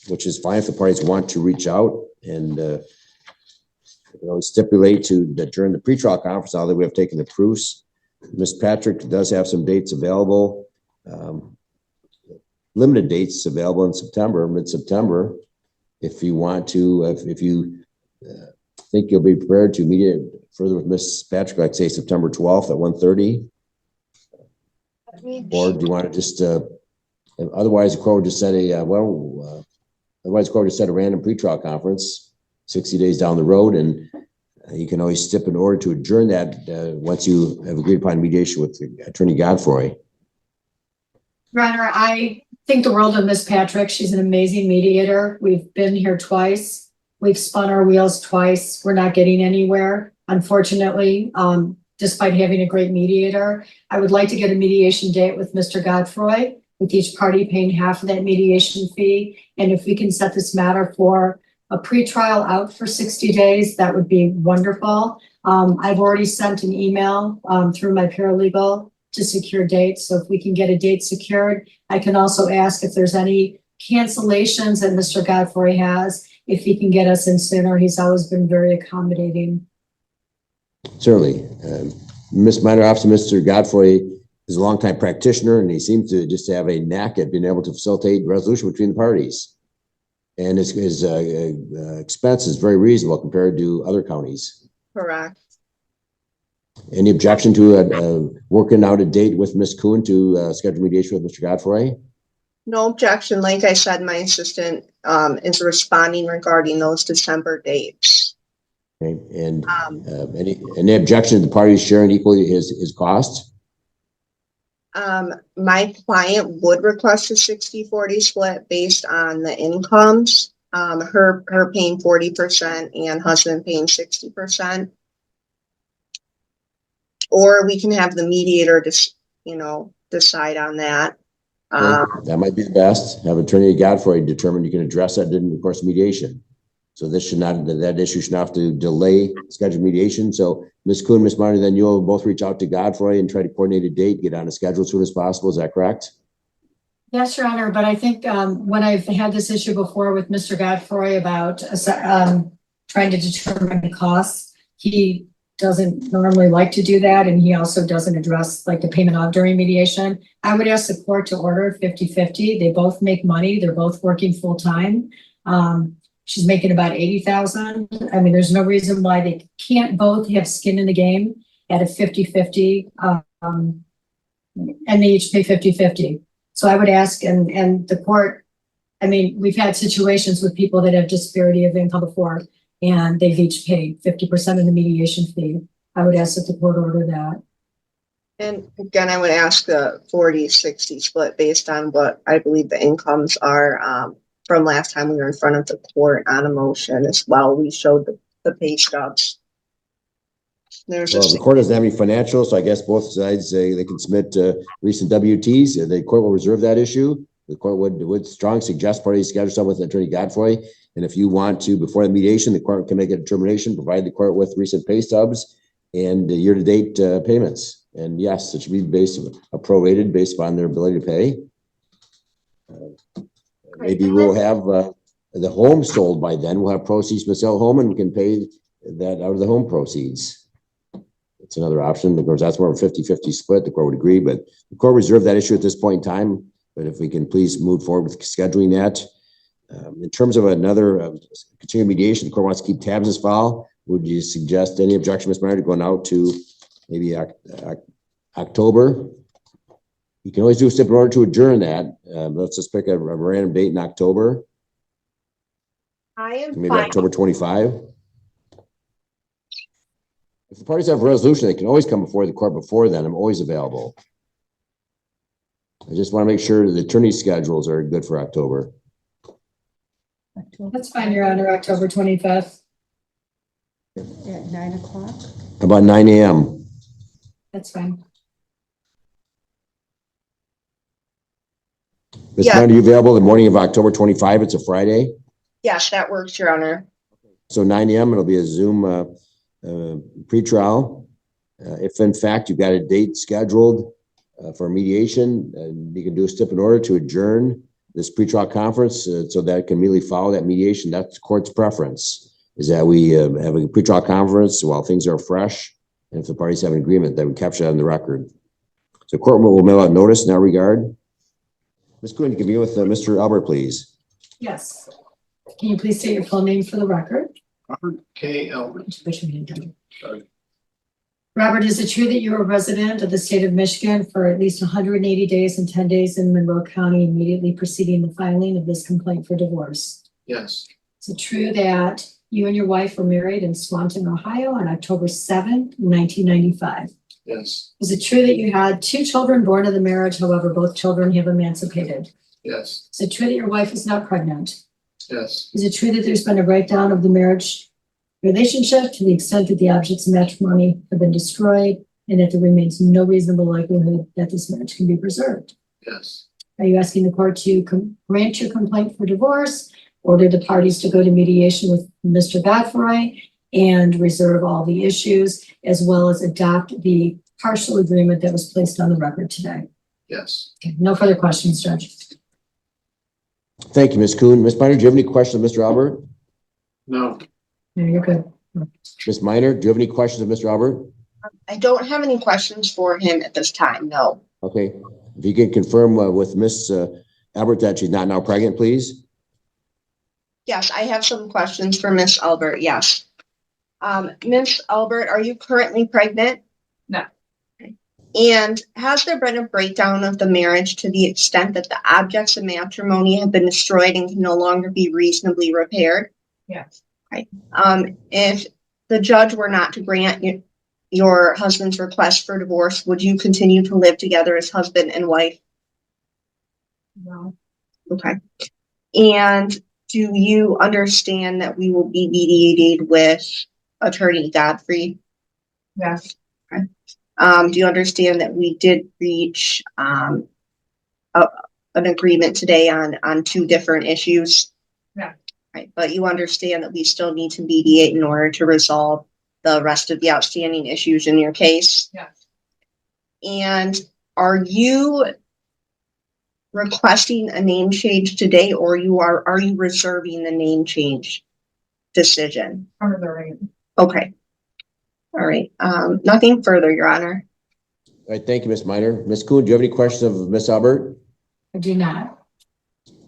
which is fine if the parties want to reach out and stipulate to that during the pretrial conference, now that we have taken the proofs. Ms. Patrick does have some dates available. Limited dates available in September, mid-September. If you want to, if you think you'll be prepared to mediate further with Ms. Patrick, like say September 12th at 1:30, or do you want to just, otherwise the court would just set otherwise the court would just set a random pretrial conference 60 days down the road, and you can always stip an order to adjourn that once you have agreed upon mediation with Attorney Godfrey. Your Honor, I think the world of Miss Patrick. She's an amazing mediator. We've been here twice. We've spun our wheels twice. We're not getting anywhere, unfortunately, despite having a great mediator. I would like to get a mediation date with Mr. Godfrey, with each party paying half of that mediation fee. And if we can set this matter for a pretrial out for 60 days, that would be wonderful. I've already sent an email through my paralegal to secure dates. So if we can get a date secured, I can also ask if there's any cancellations that Mr. Godfrey has, if he can get us in sooner. He's always been very accommodating. Certainly. Ms. Minor Officer, Mr. Godfrey is a longtime practitioner, and he seems to just have a knack at being able to facilitate resolution between the parties. And his expense is very reasonable compared to other counties. Correct. Any objection to working out a date with Ms. Kuhn to schedule mediation with Mr. Godfrey? No objection. Like I said, my assistant is responding regarding those December dates. Okay, and any objection to the parties sharing equally his costs? My client would request a 60-40 split based on the incomes. Her paying 40% and husband paying 60%. Or we can have the mediator decide on that. That might be the best. Have Attorney Godfrey determine you can address that in the course of mediation. So that issue should not have to delay scheduled mediation. So Ms. Kuhn, Ms. Martin, then you'll both reach out to Godfrey and try to coordinate a date, get on a schedule as soon as possible. Is that correct? Yes, Your Honor, but I think when I've had this issue before with Mr. Godfrey about trying to determine the costs, he doesn't normally like to do that, and he also doesn't address like the payment of during mediation. I would ask the court to order 50-50. They both make money. They're both working full time. She's making about $80,000. I mean, there's no reason why they can't both have skin in the game at a 50-50, and they each pay 50-50. So I would ask, and the court, I mean, we've had situations with people that have disparity of income before, and they've each paid 50% of the mediation fee. I would ask that the court order that. And again, I would ask the 40-60 split based on what I believe the incomes are. From last time we were in front of the court on a motion as well. We showed the pay stubs. There's Well, the court doesn't have any financials, so I guess both sides, they can submit recent WTs. The court will reserve that issue. The court would strongly suggest parties schedule something with Attorney Godfrey. And if you want to, before the mediation, the court can make a determination, provide the court with recent pay stubs and year-to-date payments. And yes, it should be prorated based upon their ability to pay. Maybe we'll have the home sold by then. We'll have proceeds from the sale home and we can pay that out of the home proceeds. It's another option. Of course, that's more of a 50-50 split. The court would agree, but the court reserved that issue at this point in time. But if we can please move forward with scheduling that. In terms of another continuing mediation, the court wants to keep tabs as file. Would you suggest any objection, Ms. Meyer, to going out to maybe October? You can always do a step in order to adjourn that. Let's just pick a random date in October. I am Maybe fine. October 25. If the parties have a resolution, they can always come before the court before then. I'm always available. I just want to make sure the attorney schedules are good for October. That's fine, Your Honor, October 25th. At 9 o'clock? How about 9 a.m.? That's fine. Ms. Yeah. Brown, are you available the morning of October 25? It's a Friday. Yes, that works, Your Honor. So 9 a.m. It'll be a Zoom pretrial. If in fact you've got a date scheduled for mediation, you can do a step in order to adjourn this pretrial conference so that it can immediately follow that mediation. That's the court's preference, is that we have a pretrial conference while things are fresh. And if the parties have an agreement, that we capture that on the record. So court will mail out notice in that regard. Ms. Kuhn, you can be with Mr. Albert, please. Yes. Can you please state your full name for the record? Robert K. Elbert. Robert, is it true that you're a resident of the state of Michigan for at least 180 days and 10 days in Monroe County immediately preceding the filing of this complaint for divorce? Yes. Is it true that you and your wife were married in Swanton, Ohio on October 7th, 1995? Yes. Is it true that you had 2 children born of the marriage, however, both children have emancipated? Yes. Is it true that your wife is not pregnant? Yes. Is it true that there's been a breakdown of the marriage relationship to the extent that the objects of matrimony have been destroyed and that there remains no reasonable likelihood that this marriage can be preserved? Yes. Are you asking the court to grant your complaint for divorce, order the parties to go to mediation with Mr. Godfrey, and reserve all the issues, as well as adopt the partial agreement that was placed on the record today? Yes. Okay, no further questions, Judge. Thank you, Ms. Kuhn. Ms. Miner, do you have any questions of Mr. Albert? No. No, you're good. Ms. Miner, do you have any questions of Mr. Albert? I don't have any questions for him at this time, no. Okay. If you can confirm with Ms. Albert that she's not now pregnant, please. Yes, I have some questions for Miss Albert, yes. Miss Albert, are you currently pregnant? No. Okay. And has there been a breakdown of the marriage to the extent that the objects of matrimony have been destroyed and can no longer be reasonably repaired? Yes. Right. If the judge were not to grant your husband's request for divorce, would you continue to live together as husband and wife? No. Okay. And do you understand that we will be mediated with Attorney Godfrey? Yes. Okay. Do you understand that we did reach an agreement today on 2 different issues? Yeah. Right, but you understand that we still need to mediate in order to resolve the rest of the outstanding issues in your case? Yes. And are you requesting a name change today, or are you reserving the name change decision? Okay. All right. Nothing further, Your Honor. All right. Thank you, Ms. Miner. Ms. Kuhn, do you have any questions of Ms. Albert? I do not.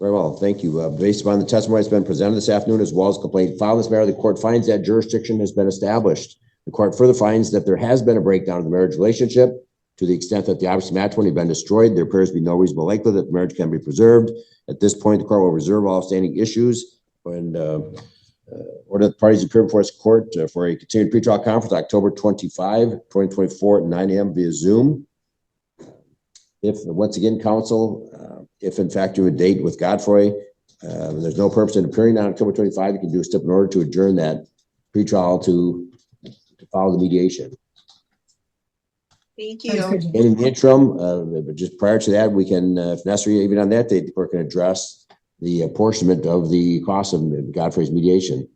Very well. Thank you. Based upon the testimony that's been presented this afternoon, as well as complaint filed in this matter, the court finds that jurisdiction has been established. The court further finds that there has been a breakdown of the marriage relationship to the extent that the objects of matrimony have been destroyed. There appears to be no reasonable likelihood that the marriage can be preserved. At this point, the court will reserve all standing issues and order the parties to appear before this court for a continued pretrial conference, October 25, 2024 at 9 a.m. via Zoom. If, once again, counsel, if in fact you have a date with Godfrey, there's no purpose in appearing on October 25, you can do a step in order to adjourn that pretrial to follow the mediation. Thank That's you. good. And in the interim, but just prior to that, we can, if necessary, even on that date, the court can address the apportionment of the cost of Godfrey's mediation.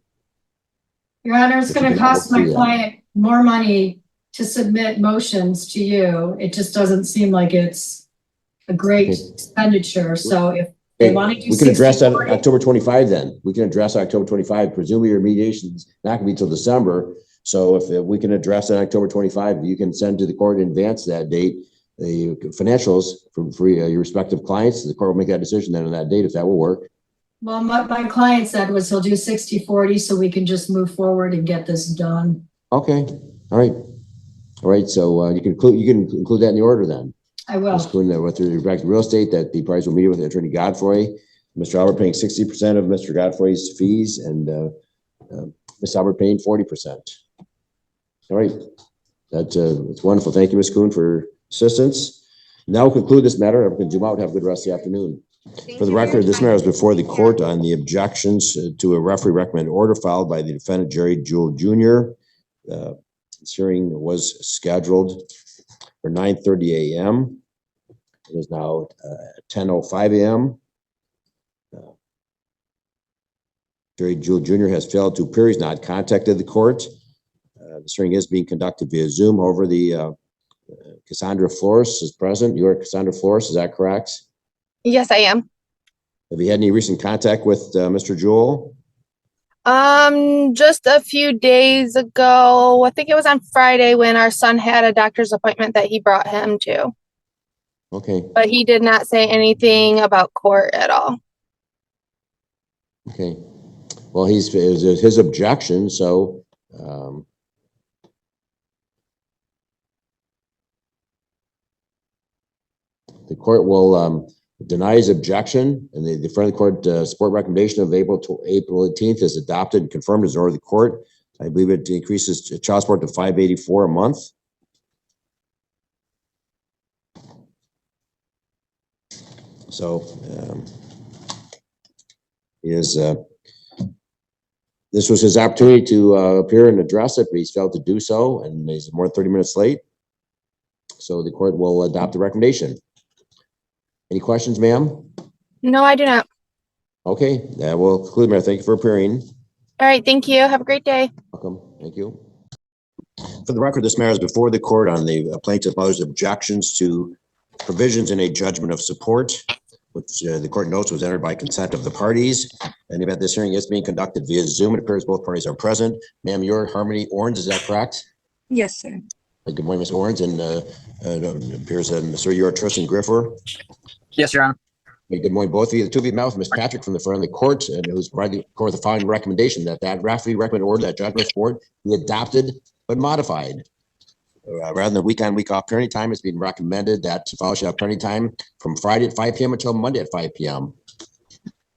Your Honor, it's If you gonna cannot cost work my through that. client more money to submit motions to you. It just doesn't seem like it's a great Okay. expenditure. So if they Hey, want to do we can address that 60/40, October 25 then. We can address October 25. Presumably your mediation's not gonna be till December. So if we can address that October 25, you can send to the court in advance that date, the financials for your respective clients. The court will make that decision then on that date, if that will work. well, what my client said was he'll do 60/40 so we can just move forward and get this done. Okay, all right. All right, so you can include that in the order then. I will. Ms. Kuhn, with respect to real estate, that the parties will meet with Attorney Godfrey. Mr. Albert paying 60% of Mr. Godfrey's fees and Ms. Albert paying 40%. All right, that's it's wonderful. Thank you, Ms. Kuhn, for assistance. Now we'll conclude this matter. We can zoom out and have a good rest of the afternoon. For the record, this matter is before the court on the objections to a referee recommended order filed by the defendant, Jerry Jewell Jr. This hearing was scheduled for 9:30 a.m. It is now 10:05 a.m. Jerry Jewell Jr. has failed to appear. He's not contacted the court. This hearing is being conducted via Zoom. Over the Cassandra Flores is present. You are Cassandra Flores, is that correct? Yes, I am. Have you had any recent contact with Mr. Jewell? Just a few days ago, I think it was on Friday when our son had a doctor's appointment that he brought him to, Okay, but he did not say anything about court at all. okay. Well, it was his objection, so the court will deny his objection, and the friendly court support recommendation of April 18th is adopted and confirmed as an order of the court. I believe it increases child support to $584 a month. So this was his opportunity to appear and address it, but he's failed to do so, and he's more than 30 minutes late. So the court will adopt the recommendation. Any questions, ma'am? No, I do not. Okay, that will conclude, Mayor. Thank you for appearing. All right, thank you. Have a great day. Welcome. Thank you. For the record, this matter is before the court on the plaintiff mother's objections to provisions in a judgment of support, which the court notes was entered by consent of the parties. In the event this hearing is being conducted via Zoom, it appears both parties are present. Ma'am, you're Harmony Owens, is that correct? Yes, sir. Good morning, Ms. Owens, and it appears Sir, you're Tristan Griffer. Yes, Your Honor. Good morning, both of you. The two of you met with Ms. Patrick from the front of the court, and it was provided the court with the following recommendation that referee recommended order, that judgment of support be adopted but modified. Rather than week on, week off parenting time, it's being recommended that fathers should have parenting time from Friday at 5 p.m. until Monday at 5 p.m.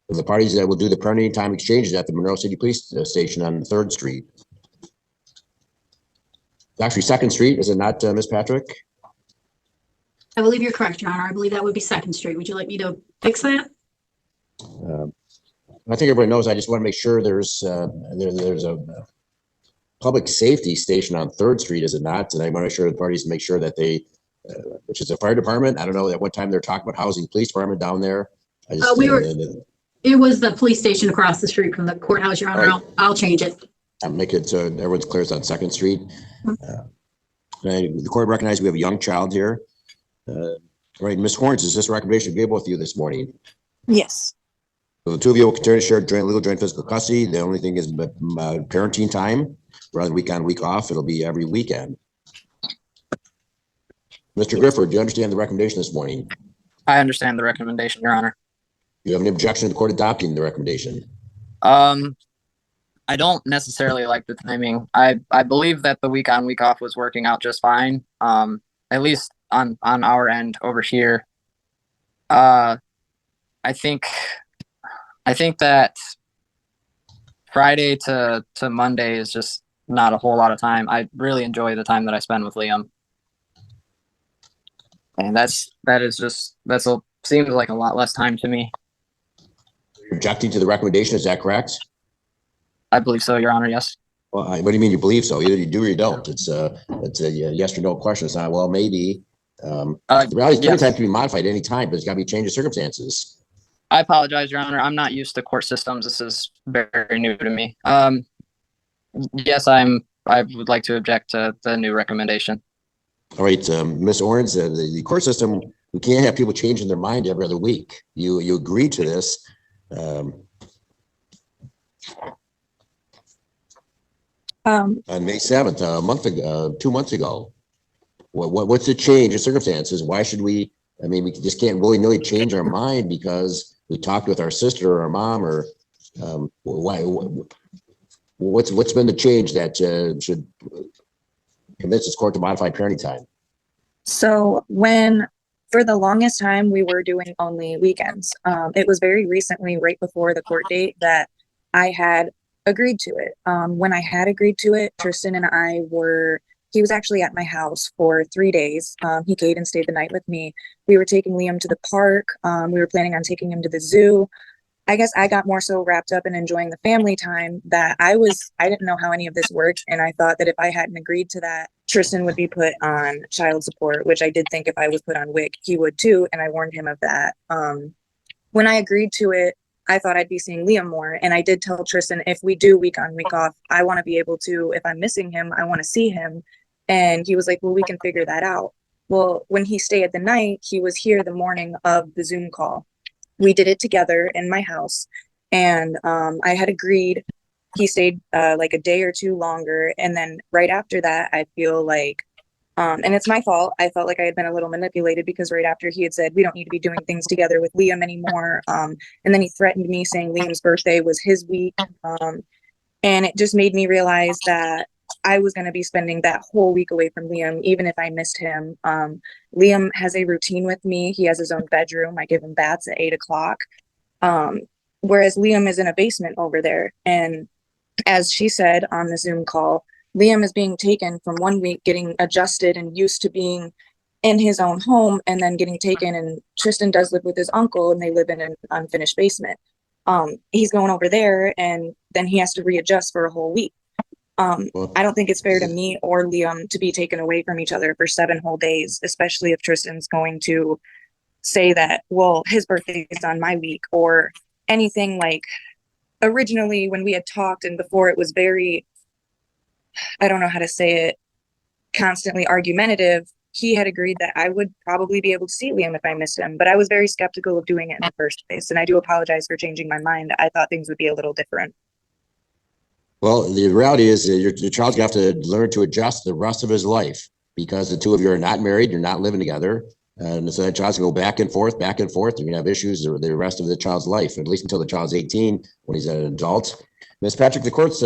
The parties that will do the parenting time exchanges at the Monroe City Police Station on 3rd Street. It's actually 2nd Street, is it not, Ms. Patrick? I believe you're correct, Your Honor. I believe that would be 2nd Street. Would you like me to fix that? I think everybody knows. I just want to make sure there's a public safety station on 3rd Street, is it not? And I want to assure the parties to make sure that they, which is a fire department. I don't know at what time they're talking about housing police department down there. It was the police station across the street from the courthouse, Your Honor. Right. I'll change it. I'll make it so everyone's clear it's on 2nd Street. The court recognizes we have a young child here. All right, Ms. Horns, is this recommendation agreeable with you this morning? Yes. So the two of you will continue to share legal joint physical custody. The only thing is parenting time, rather than week on, week off. It'll be every weekend. Mr. Grifford, do you understand the recommendation this morning? I understand the recommendation, Your Honor. Do you have any objection to the court adopting the recommendation? I don't necessarily like the timing. I believe that the week on, week off was working out just fine. At least on our end over here. I think that Friday to Monday is just not a whole lot of time. I really enjoy the time that I spend with Liam. And seems like a lot less time to me. Objecting to the recommendation, is that correct? I believe so, Your Honor, yes. Well, what do you mean you believe so? Either you do or you don't. It's a yes or no question. It's not, well, maybe. The reality is yes. time can be modified any time, but it's got to be changed of circumstances. I apologize, Your Honor. I'm not used to court systems. This is very new to me. Yes, I would like to object to the new recommendation. All right, Ms. Owens, the court system, we can't have people changing their mind every other week. You agreed to this. On May 7th, a month ago, 2 months ago. What's the change in circumstances? Why should we? I mean, we just can't willy-nilly change our mind because we talked with our sister or our mom, or why? What's been the change that should convince this court to modify parenting time? So for the longest time, we were doing only weekends. It was very recently, right before the court date, that I had agreed to it. When I had agreed to it, Tristan and I he was actually at my house for 3 days. He came and stayed the night with me. We were taking Liam to the park. We were planning on taking him to the zoo. I guess I got more so wrapped up in enjoying the family time that I didn't know how any of this worked. And I thought that if I hadn't agreed to that, Tristan would be put on child support, which I did think if I was put on WIC, he would too. And I warned him of that. When I agreed to it, I thought I'd be seeing Liam more. And I did tell Tristan, if we do week on, week off, I want to be able to, if I'm missing him, I want to see him. And he was like, well, we can figure that out. Well, when he stayed the night, he was here the morning of the Zoom call. We did it together in my house. And I had agreed. He stayed like a day or two longer. And then right after that, I feel like, and it's my fault. I felt like I had been a little manipulated because right after he had said, we don't need to be doing things together with Liam anymore. And then he threatened me saying Liam's birthday was his week. And it just made me realize that I was going to be spending that whole week away from Liam, even if I missed him. Liam has a routine with me. He has his own bedroom. I give him baths at 8 o'clock. Whereas Liam is in a basement over there. And as she said on the Zoom call, Liam is being taken from 1 week, getting adjusted and used to being in his own home, and then getting taken. And Tristan does live with his uncle, and they live in an unfinished basement. He's going over there, and then he has to readjust for a whole week. I don't think it's fair to me or Liam to be taken away from each other for 7 whole days, especially if Tristan's going to say that, well, his birthday is on my week, or anything. Like, originally when we had talked and before, it was very, I don't know how to say it, constantly argumentative. He had agreed that I would probably be able to see Liam if I missed him, but I was very skeptical of doing it in the first place. And I do apologize for changing my mind. I thought things would be a little different. Well, the reality is your child's going to have to learn to adjust the rest of his life, because the two of you are not married, you're not living together. And so that child's going to go back and forth, back and forth. You're going to have issues the rest of the child's life, at least until the child's 18, when he's an adult. Ms. Patrick, the court's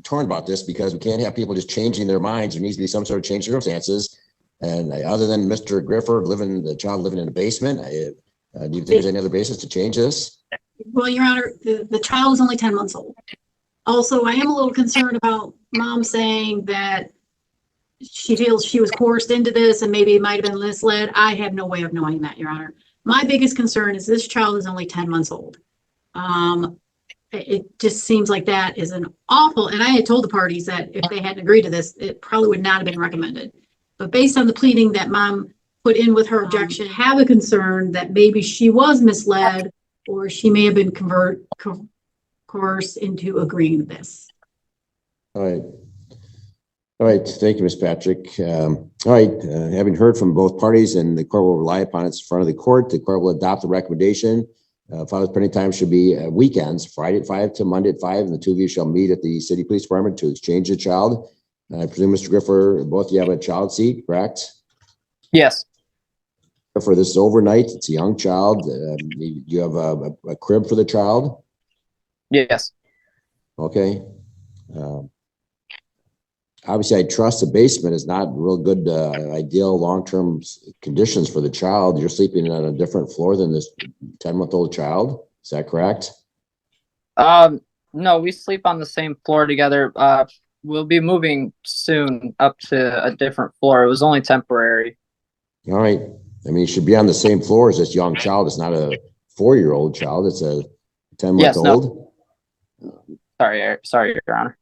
torn about this because we can't have people just changing their minds. There needs to be some sort of change circumstances. And other than Mr. Grifford the child living in a basement, do you think there's any other basis to change this? Well, Your Honor, the child is only 10 months old. Also, I am a little concerned about mom saying that she feels she was coerced into this and maybe it might have been misled. I have no way of knowing that, Your Honor. My biggest concern is this child is only 10 months old. It just seems like that is an awful, and I had told the parties that if they hadn't agreed to this, it probably would not have been recommended. But based on the pleading that mom put in with her objection, have a concern that maybe she was misled or she may have been coerced into agreeing to this. All right. All right. Thank you, Ms. Patrick. All right. Having heard from both parties and the court will rely upon its front of the court, the court will adopt the recommendation. Father's parenting time should be weekends, Friday at 5 to Monday at 5, and the two of you shall meet at the city police department to exchange the child. I presume, Mr. Grifford, both of you have a child seat, correct? Yes. For this is overnight. It's a young child. You have a crib for the child? Yes. Okay. Obviously, I trust the basement is not real good, ideal long-term conditions for the child. You're sleeping on a different floor than this 10-month-old child. Is that correct? No, we sleep on the same floor together. We'll be moving soon up to a different floor. It was only temporary. All right. I mean, you should be on the same floor as this young child. It's not a 4-year-old child. It's a 10-month-old. Yes, no. Sorry, Your Honor.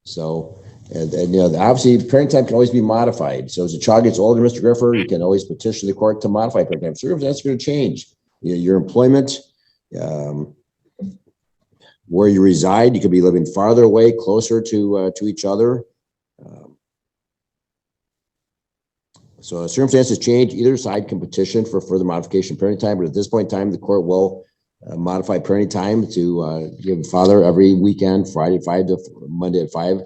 So, and you know, obviously parent time can always be modified. So as the child gets older, Mr. Griffer, you can always petition the court to modify parent time. Circumstances are going to change. Your employment, where you reside, you could be living farther away, closer to each other. So circumstances change. Either side can petition for further modification of parenting time, but at this point in time, the court will modify parenting time to give father every weekend, Friday at 5 to Monday at 5.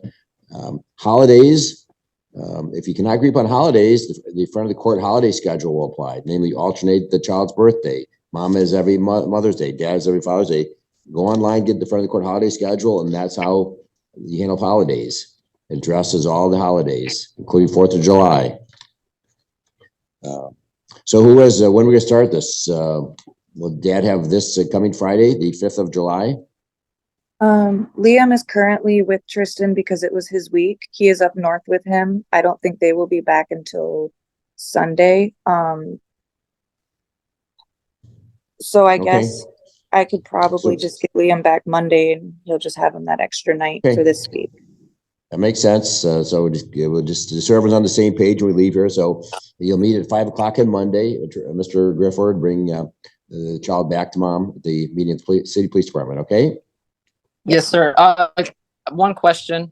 Holidays, if you cannot agree upon holidays, the front of the court holiday schedule will apply. Namely, alternate the child's birthday. Mom is every Mother's Day, dad is every Father's Day. Go online, get the front of the court holiday schedule, and that's how you handle holidays. It addresses all the holidays, including 4th of July. So who is, when we're going to start this? Will Dad have this coming Friday, the 5th of July? Liam is currently with Tristan because it was his week. He is up north with him. I don't think they will be back until Sunday. So I guess I could probably just get Liam back Monday and he'll just have him that extra night for this week. That makes sense. So we'll just the servers on the same page when we leave here. So you'll meet at 5 o'clock on Monday. Mr. Grifford, bring the child back to mom at the Median City Police Department. Okay. Yes, sir. One question,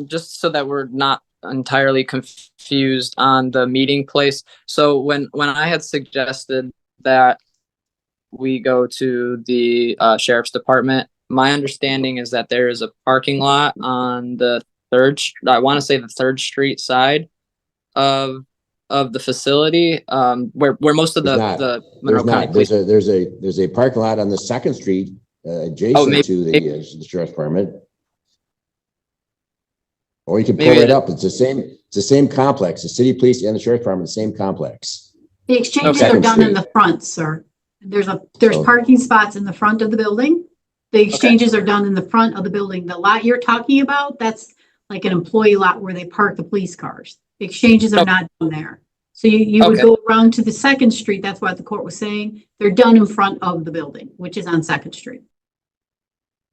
just so that we're not entirely confused on the meeting place. So when I had suggested that we go to the sheriff's department, my understanding is that there is a parking lot on the I want to say the 3rd Street side of the facility, where most of the Monroe County Police. There's a parking lot on the 2nd Street adjacent to the sheriff's department. Or you can pull it up. It's the same complex. The city police and the sheriff's department, the same complex. The exchanges are done in the front, sir. There's parking spots in the front of the building. The exchanges are done in the front of the building. The lot you're talking about, that's like an employee lot where they park the police cars. The exchanges are not done there. So you would go around to the 2nd Street. That's what the court was saying. They're done in front of the building, which is on 2nd Street.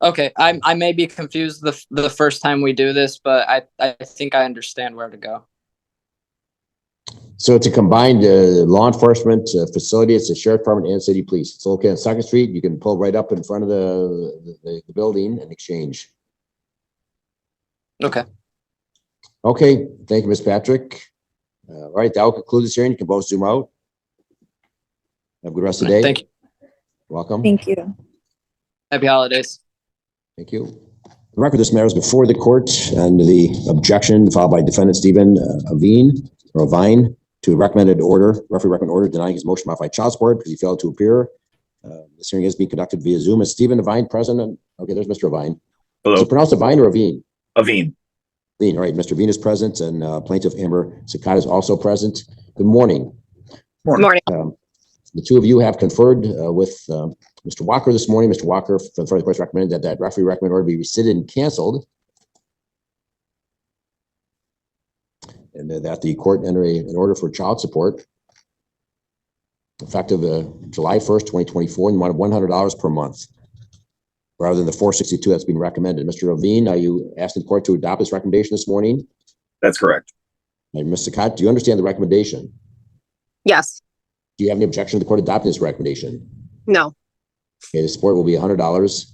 Okay, I may be confused the first time we do this, but I think I understand where to go. So it's a combined law enforcement facility. It's the sheriff department and city police. It's located on 2nd Street. You can pull right up in front of the building and exchange. Okay. Okay. Thank you, Ms. Patrick. All right, that will conclude this hearing. You can both zoom out. Have a good rest of the day. Thank you. Welcome. Thank you. Happy holidays. Thank you. The record of this matter is before the court and the objection filed by defendant Stephen Avine to a recommended order, referee recommended order denying his motion to modify child support because he failed to appear. This hearing is being conducted via Zoom. Is Stephen Avine present? Okay, there's Mr. Avine. Hello. Is it pronounced Avine or Avine? Avine. Avine, all right. Mr. Avine is present and plaintiff Amber Sakata is also present. Good morning. Morning. The two of you have conferred with Mr. Walker this morning. Mr. Walker, for the court, recommended that referee recommended order be rescinded and canceled. And that the court enter an order for child support effective July 1st, 2024, in the amount of $100 per month, rather than the $462 that's been recommended. Mr. Avine, are you asking the court to adopt this recommendation this morning? That's correct. And Ms. Sakat, do you understand the recommendation? Yes. Do you have any objection to the court adopting this recommendation? No. Okay, the support will be $100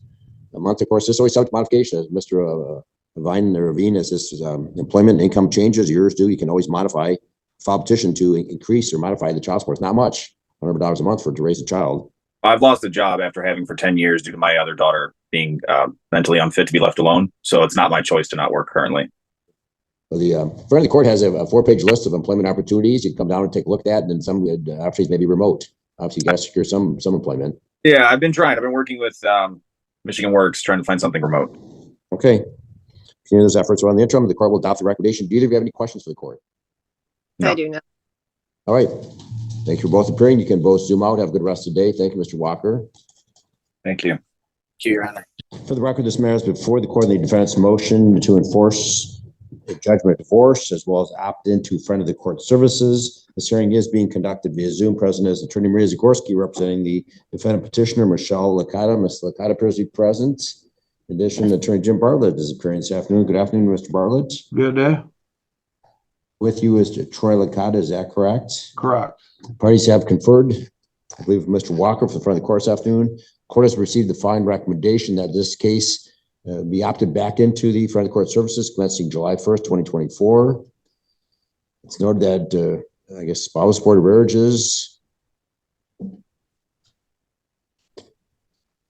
a month. Of course, this is always subject to modification. As Mr. Avine or Avine, as this employment and income changes, yours do, you can always modify, file a petition to increase or modify the child support. It's not much, $100 a month to raise a child. I've lost a job after having for 10 years due to my other daughter being mentally unfit to be left alone. So it's not my choice to not work currently. Well, the front of the court has a 4-page list of employment opportunities. You can come down and take a look at that, and then some opportunities may be remote. Obviously, you got to secure some employment. Yeah, I've been trying. I've been working with Michigan Works, trying to find something remote. Okay. Continue those efforts. On the interim, the court will adopt the recommendation. Do either of you have any questions for the court? No. I do not. All right. Thank you for both appearing. You can both zoom out. Have a good rest of the day. Thank you, Mr. Walker. Thank you. Thank you, Your Honor. For the record, this matter is before the court and the defendant's motion to enforce a judgment of divorce, as well as opt into front of the court services. This hearing is being conducted via Zoom. Present is Attorney Maria Zagorski, representing the defendant petitioner, Michelle Licata. Ms. Licata appears to be present. In addition, Attorney Jim Bartlett is appearing this afternoon. Good afternoon, Mr. Bartlett. Good day. With you is Troy Licata, is that correct? Correct. Parties have conferred, I believe, with Mr. Walker for the front of the court this afternoon. Court has received the following recommendation that this case be opted back into the front of the court services commencing July 1st, 2024. It's noted that, I guess, spousal board arrearages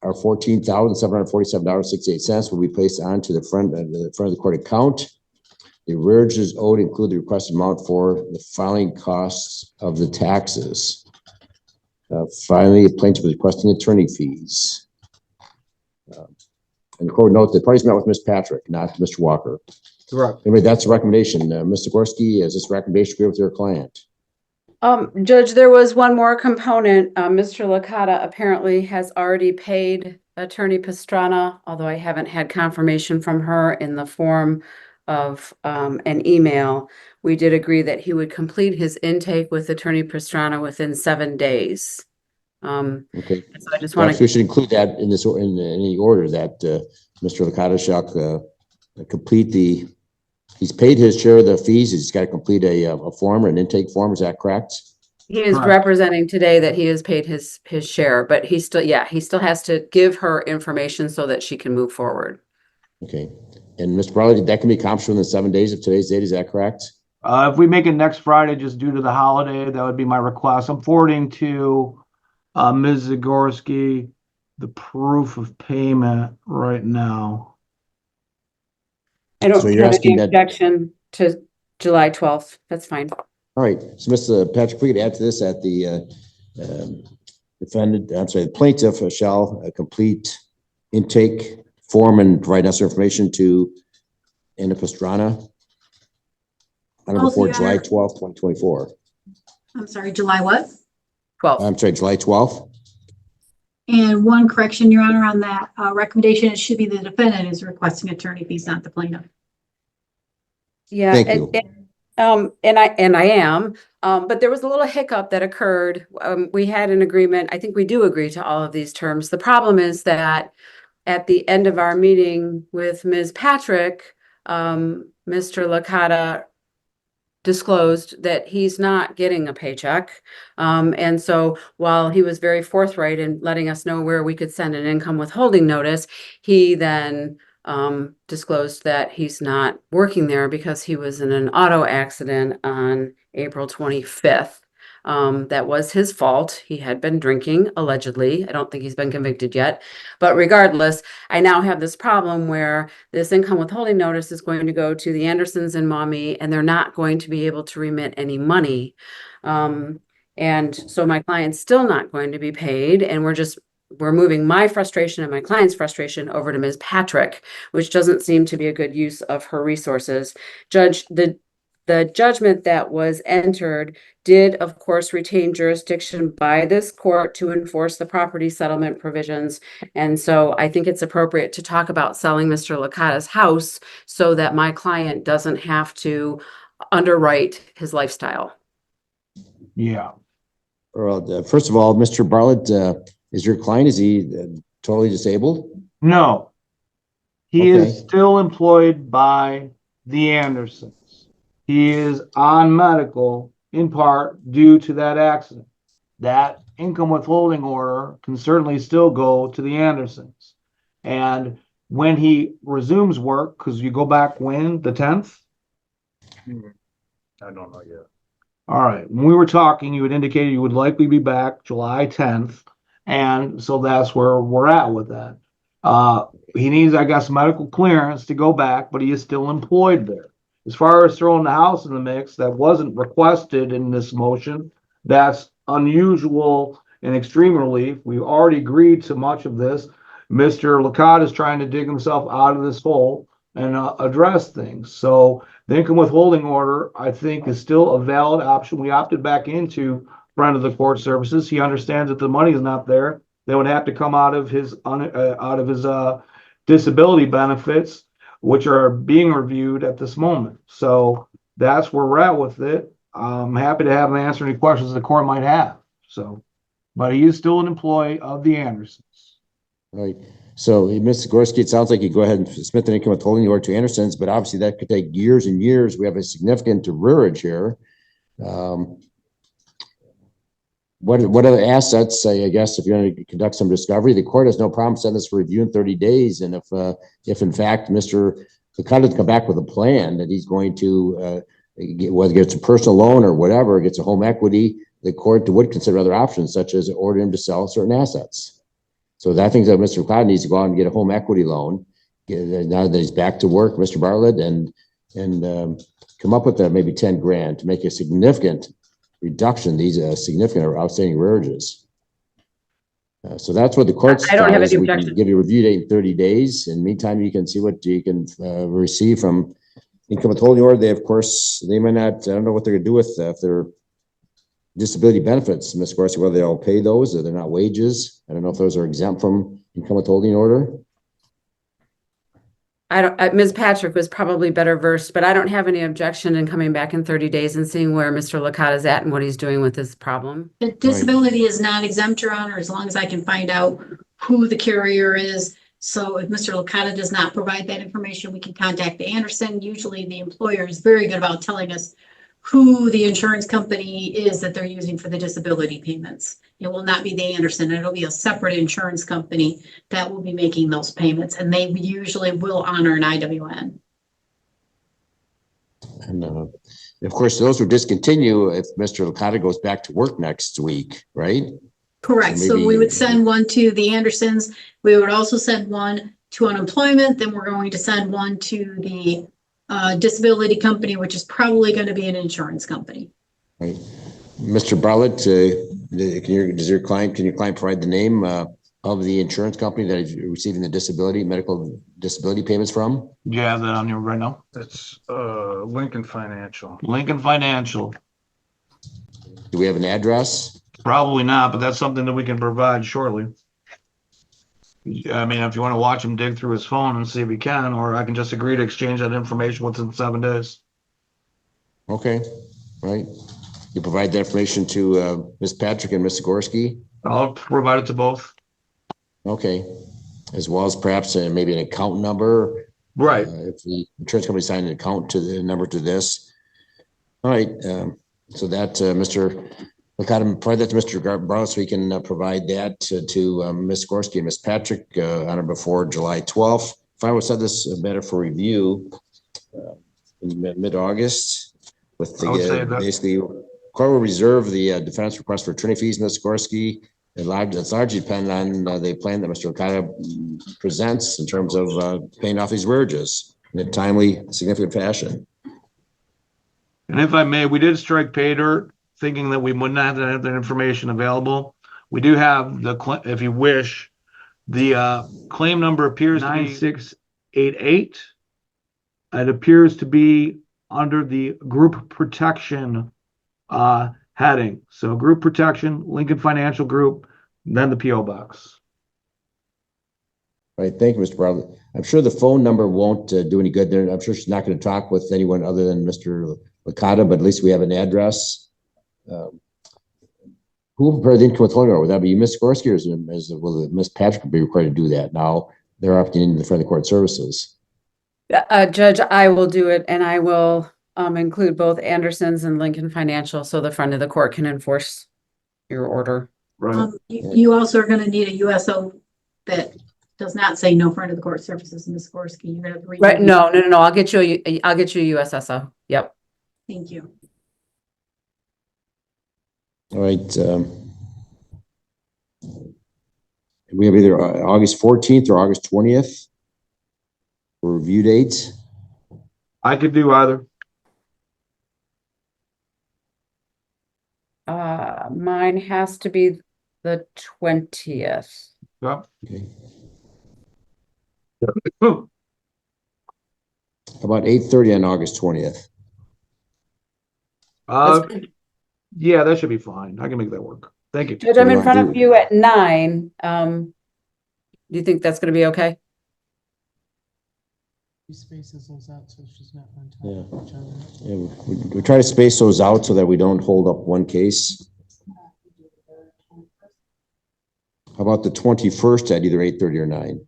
are $14,747.68 will be placed onto the front of the court account. The arrearages owed include the requested amount for the filing costs of the taxes. Finally, the plaintiff is requesting attorney fees. And the court note that parties met with Ms. Patrick, not Mr. Walker. Correct. Anyway, that's a recommendation. Mr. Gorski, is this recommendation agree with your client? Judge, there was one more component. Mr. Licata apparently has already paid Attorney Pastrana, although I haven't had confirmation from her in the form of an email. We did agree that he would complete his intake with Attorney Pastrana within 7 days. Okay. So I just want We should include that in this in any order that Mr. Licata shall complete the. He's paid his share of the fees. He's got to complete a form, an intake form. Is that correct? He is representing today that he has paid his share, but he still has to give her information so that she can move forward. Okay. And Mr. Brawley, that can be accomplished within 7 days of today's date. Is that correct? If we make it next Friday, just due to the holiday, that would be my request. I'm forwarding to Ms. Zagorski the proof of payment right now. I don't So you're have asking any that- objection to July 12th. That's fine. All right. So Mr. Patrick, if we could add to this that the the plaintiff shall complete intake form and provide necessary information to Anna Pastrana on or before July 12th, 2024. I'm sorry, July what? 12th. I'm sorry, July 12th. And one correction, Your Honor, on that recommendation, it should be the defendant is requesting attorney fees, not the plaintiff. Yeah. Thank you. And I am, but there was a little hiccup that occurred. We had an agreement. I think we do agree to all of these terms. The problem is that at the end of our meeting with Ms. Patrick, Mr. Licata disclosed that he's not getting a paycheck. And so while he was very forthright in letting us know where we could send an income withholding notice, he then disclosed that he's not working there because he was in an auto accident on April 25th. That was his fault. He had been drinking, allegedly. I don't think he's been convicted yet. But regardless, I now have this problem where this income withholding notice is going to go to the Andersons and Mommy, and they're not going to be able to remit any money. And so my client's still not going to be paid, and we're moving my frustration and my client's frustration over to Ms. Patrick, which doesn't seem to be a good use of her resources. Judge, the judgment that was entered did, of course, retain jurisdiction by this court to enforce the property settlement provisions. And so I think it's appropriate to talk about selling Mr. Licata's house so that my client doesn't have to underwrite his lifestyle. Yeah. Well, first of all, Mr. Bartlett, is your client, is he totally disabled? No. He Okay. is still employed by the Andersons. He is on medical in part due to that accident. That income withholding order can certainly still go to the Andersons. And when he resumes work, because you go back when, the 10th? I don't know yet. All right. When we were talking, you had indicated you would likely be back July 10th. And so that's where we're at with that. He needs, I guess, medical clearance to go back, but he is still employed there. As far as throwing the house in the mix, that wasn't requested in this motion. That's unusual and extreme relief. We've already agreed to much of this. Mr. Licata is trying to dig himself out of this hole and address things. So the income withholding order, I think, is still a valid option. We opted back into front of the court services. He understands that the money is not there. They would have to come out of his disability benefits, which are being reviewed at this moment. So that's where we're at with it. I'm happy to have him answer any questions the court might have. So, but he is still an employee of the Andersons. Right. So, Ms. Gorski, it sounds like you go ahead and submit the income withholding order to Anderson's, but obviously that could take years and years. We have a significant rearage here. What other assets, I guess, if you're going to conduct some discovery, the court has no problem sending this for review in 30 days. And if in fact, Mr. Licata to come back with a plan that he's going to, whether it's a personal loan or whatever, gets a home equity, the court would consider other options, such as order him to sell certain assets. So I think that Mr. Licata needs to go out and get a home equity loan now that he's back to work, Mr. Bartlett, and come up with maybe 10 grand to make a significant reduction, these significant or outstanding rearages. So that's what the court's. I don't have any we can objection. give you a review date in 30 days. In the meantime, you can see what you can receive from income withholding order. They, of course, they may not, I don't know what they're gonna do with if they're disability benefits, Ms. Gorski, whether they'll pay those or they're not wages. I don't know if those are exempt from income withholding order. I don't, Ms. Patrick was probably better versed, but I don't have any objection in coming back in 30 days and seeing where Mr. Licata is at and what he's doing with this problem. The disability is not exempt, Your Honor, as long as I can find out who the carrier is. So if Mr. Licata does not provide that information, we can contact Anderson. Usually the employer is very good about telling us who the insurance company is that they're using for the disability payments. It will not be the Anderson. It'll be a separate insurance company that will be making those payments, and they usually will honor an IWN. And of course, those would discontinue if Mr. Licata goes back to work next week, right? Correct. So we would send one to the Andersons. We would also send one to unemployment. Then we're going to send one to the disability company, which is probably going to be an insurance company. Right. Mr. Bartlett, can your client provide the name of the insurance company that is receiving the medical disability payments from? Do you have that on you right now? It's Lincoln Financial. Lincoln Financial. Do we have an address? Probably not, but that's something that we can provide shortly. I mean, if you want to watch him dig through his phone and see if he can, or I can just agree to exchange that information within 7 days. Okay, right. You provide that information to Ms. Patrick and Ms. Gorski? I'll provide it to both. Okay, as well as perhaps maybe an account number. Right. If the insurance company signed an account to the number to this. All right, so that Mr. Licata, provide that to Mr. Brown so he can provide that to Ms. Gorski and Ms. Patrick on or before July 12th. If I would set this better for review in mid-August with the basically court will reserve the defense request for attorney fees, Ms. Gorski. It's largely dependent on the plan that Mr. Licata presents in terms of paying off these rearages in a timely, significant fashion. And if I may, we did strike pay dirt, thinking that we would not have that information available. We do have the, if you wish, the claim number appears to be 9688. It appears to be under the group protection heading. So group protection, Lincoln Financial Group, then the PO box. All right, thank you, Mr. Bradley. I'm sure the phone number won't do any good there. I'm sure she's not going to talk with anyone other than Mr. Licata, but at least we have an address. Who prepared the income withholding order? Would that be you, Ms. Gorski, or will Ms. Patrick be required to do that? Now they're opting into the friendly court services. Judge, I will do it, and I will include both Anderson's and Lincoln Financial so the front of the court can enforce your order. Right. You also are going to need a USO that does not say no front of the court services, Ms. Gorski. You're going to right? No. I'll get you a USSO. Yep. Thank you. All right. We have either August 14th or August 20th for review dates. I could do either. Mine has to be the 20th. Yep. Okay. About 8:30 on August 20th. Yeah, that should be fine. I can make that work. Thank you. Judge, I'm in front of you at 9. Do you think that's going to be okay? Spaces those out so she's not on top of each other. Yeah, we try to space those out so that we don't hold up one case. How about the 21st at either 8:30 or 9?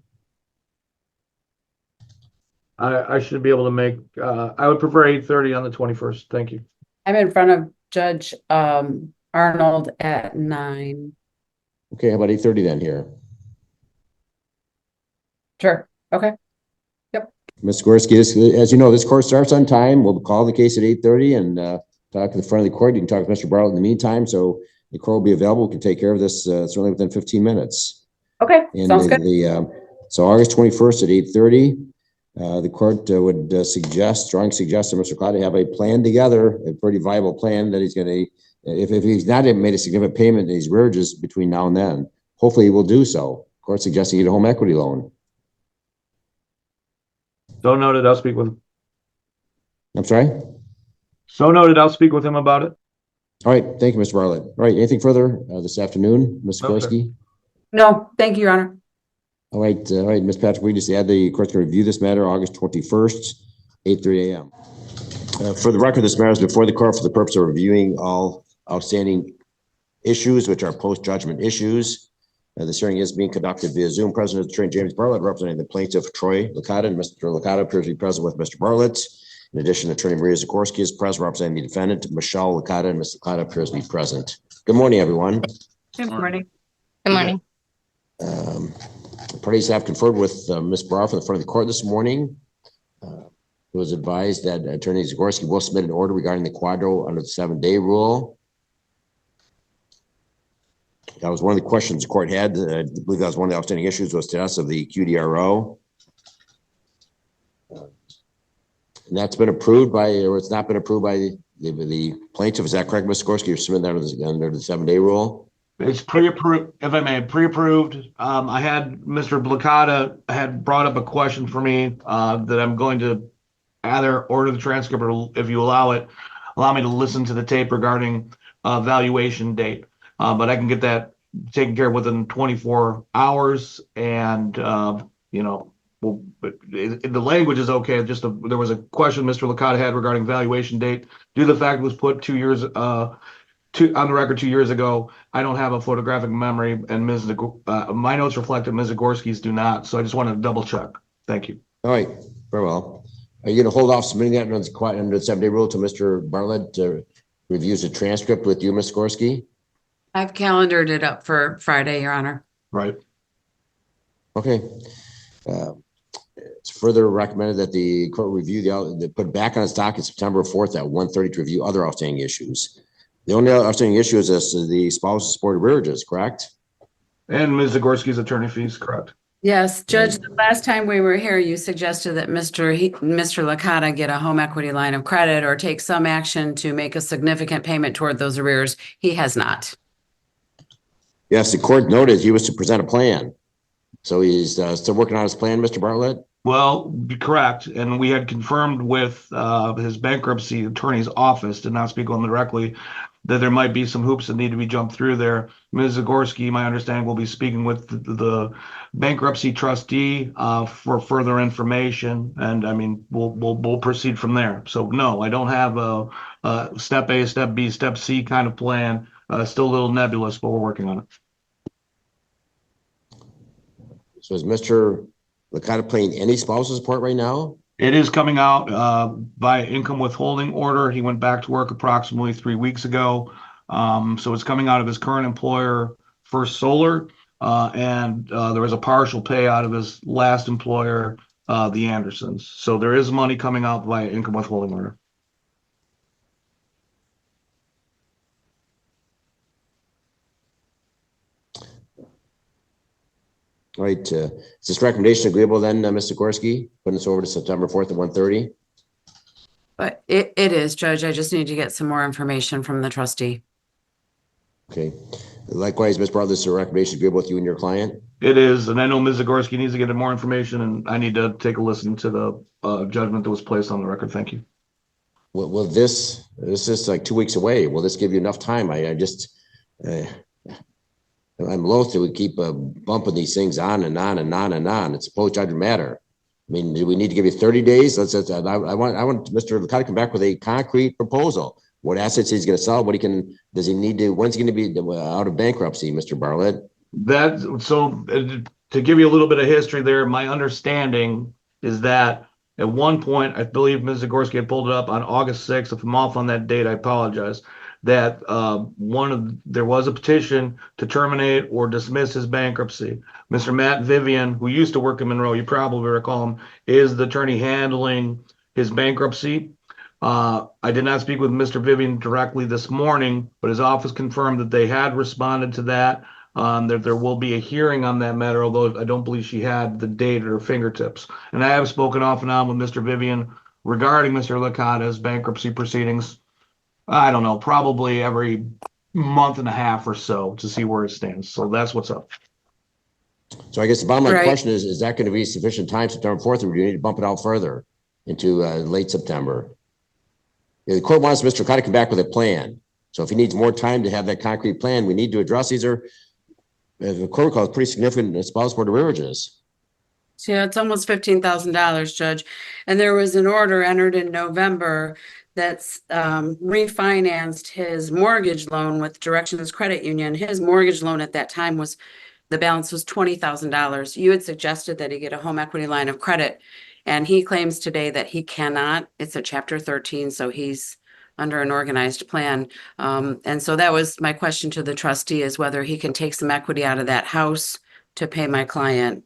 I should be able to make, I would prefer 8:30 on the 21st. Thank you. I'm in front of Judge Arnold at 9. Okay, how about 8:30 then here? Sure. Okay. Ms. Gorski, as you know, this court starts on time. We'll call the case at 8:30 and talk to the front of the court. You can talk to Mr. Bartlett in the meantime. So the court will be available. We can take care of this certainly within 15 minutes. Okay, And sounds good. So August 21st at 8:30, the court would strongly suggest to Mr. Cloud to have a plan together, a pretty viable plan that he's going to, if he's not made a significant payment in these rearages between now and then, hopefully he will do so. Court suggesting he get a home equity loan. So noted. I'll speak with him. I'm sorry? So noted. I'll speak with him about it. All right. Thank you, Mr. Bartlett. All right. Anything further this afternoon, Ms. No, sir. Gorski? No, thank you, Your Honor. All right, Ms. Patrick, we just add the court's going to review this matter August 21st, 8:30 a.m. For the record, this matter is before the court for the purpose of reviewing all outstanding issues, which are post-judgment issues. This hearing is being conducted via Zoom. President Attorney James Bartlett, representing the plaintiff Troy Licata, and Mr. Licata appears to be present with Mr. Bartlett. In addition, Attorney Maria Zakorski is present, representing the defendant, Michelle Licata, and Mr. Licata appears to be present. Good morning, everyone. Good morning. Good morning. Parties have conferred with Ms. Barr from the front of the court this morning. It was advised that Attorney Zakorski will submit an order regarding the quadro under the 7-day rule. That was one of the questions the court had. I believe that was one of the outstanding issues was to us of the QDRO. And that's been approved by, or it's not been approved by the plaintiff. Is that correct, Ms. Zakorski? You're submitting that under the 7-day rule? It's pre-approved, if I may, pre-approved. I had Mr. Licata had brought up a question for me that I'm going to either order the transcript or, if you allow me to listen to the tape regarding valuation date. But I can get that taken care of within 24 hours. And, the language is okay. There was a question Mr. Licata had regarding valuation date. Due to the fact it was put 2 years on the record 2 years ago, I don't have a photographic memory, and my notes reflect that Ms. Zagorski's do not. So I just wanted to double check. Thank you. All right, very well. Are you going to hold off submitting that under the 7-day rule to Mr. Bartlett reviews the transcript with you, Ms. Zagorski? I've calendared it up for Friday, Your Honor. Right. Okay. It's further recommended that the court review put back on its docket September 4th at 1:30 to review other outstanding issues. The only outstanding issue is the spousal supported rearages, correct? And Ms. Zagorski's attorney fees, correct? Yes, Judge, the last time we were here, you suggested that Mr. Licata get a home equity line of credit or take some action to make a significant payment toward those arrears. He has not. Yes, the court noted he was to present a plan. So he's still working on his plan, Mr. Bartlett? Well, correct. And we had confirmed with his bankruptcy attorney's office, did not speak on them directly, that there might be some hoops that need to be jumped through there. Ms. Zagorski, my understanding, will be speaking with the bankruptcy trustee for further information. And I mean, we'll proceed from there. So no, I don't have a step A, step B, step C kind of plan. Still a little nebulous, but we're working on it. So is Mr. Licata paying any spousal support right now? It is coming out by income withholding order. He went back to work approximately 3 weeks ago. So it's coming out of his current employer, First Solar, and there was a partial pay out of his last employer, the Andersons. So there is money coming out via income withholding order. All right, is this recommendation agreeable then, Mr. Zagorski? Putting this over to September 4th at 1:30? But it is, Judge. I just need to get some more information from the trustee. Okay. Likewise, Ms. Bartlett, this is a recommendation agreeable with you and your client? It is, and I know Ms. Zagorski needs to get more information, and I need to take a listen to the judgment that was placed on the record. Thank you. Well, this is like 2 weeks away. Will this give you enough time? I'm loath to keep bumping these things on and on and on and on. It's a post-judgment matter. I mean, do we need to give you 30 days? I want Mr. Licata to come back with a concrete proposal. What assets he's going to sell, does he need to, when's he going to be out of bankruptcy, Mr. Bartlett? To give you a little bit of history there, my understanding is that At one point, I believe Ms. Zagorski had pulled it up on August 6th. If I'm off on that date, I apologize. That there was a petition to terminate or dismiss his bankruptcy. Mr. Matt Vivian, who used to work in Monroe, you probably recall him, is the attorney handling his bankruptcy. I did not speak with Mr. Vivian directly this morning, but his office confirmed that they had responded to that. That there will be a hearing on that matter, although I don't believe she had the date at her fingertips. And I have spoken off and on with Mr. Vivian regarding Mr. Licata's bankruptcy proceedings. I don't know, probably every month and a half or so to see where it stands. So that's what's up. So I guess the bottom line Right. question is that going to be sufficient time, September 4th, or do you need to bump it out further into late September? The court wants Mr. Licata to come back with a plan. So if he needs more time to have that concrete plan, we need to address these are, the court calls pretty significant spousal board arrearages. Yeah, it's almost $15,000, Judge. And there was an order entered in November that's refinanced his mortgage loan with Directions Credit Union. His mortgage loan at that time was, the balance was $20,000. You had suggested that he get a home equity line of credit, and he claims today that he cannot. It's a Chapter 13, so he's under an organized plan. And so that was my question to the trustee, is whether he can take some equity out of that house to pay my client.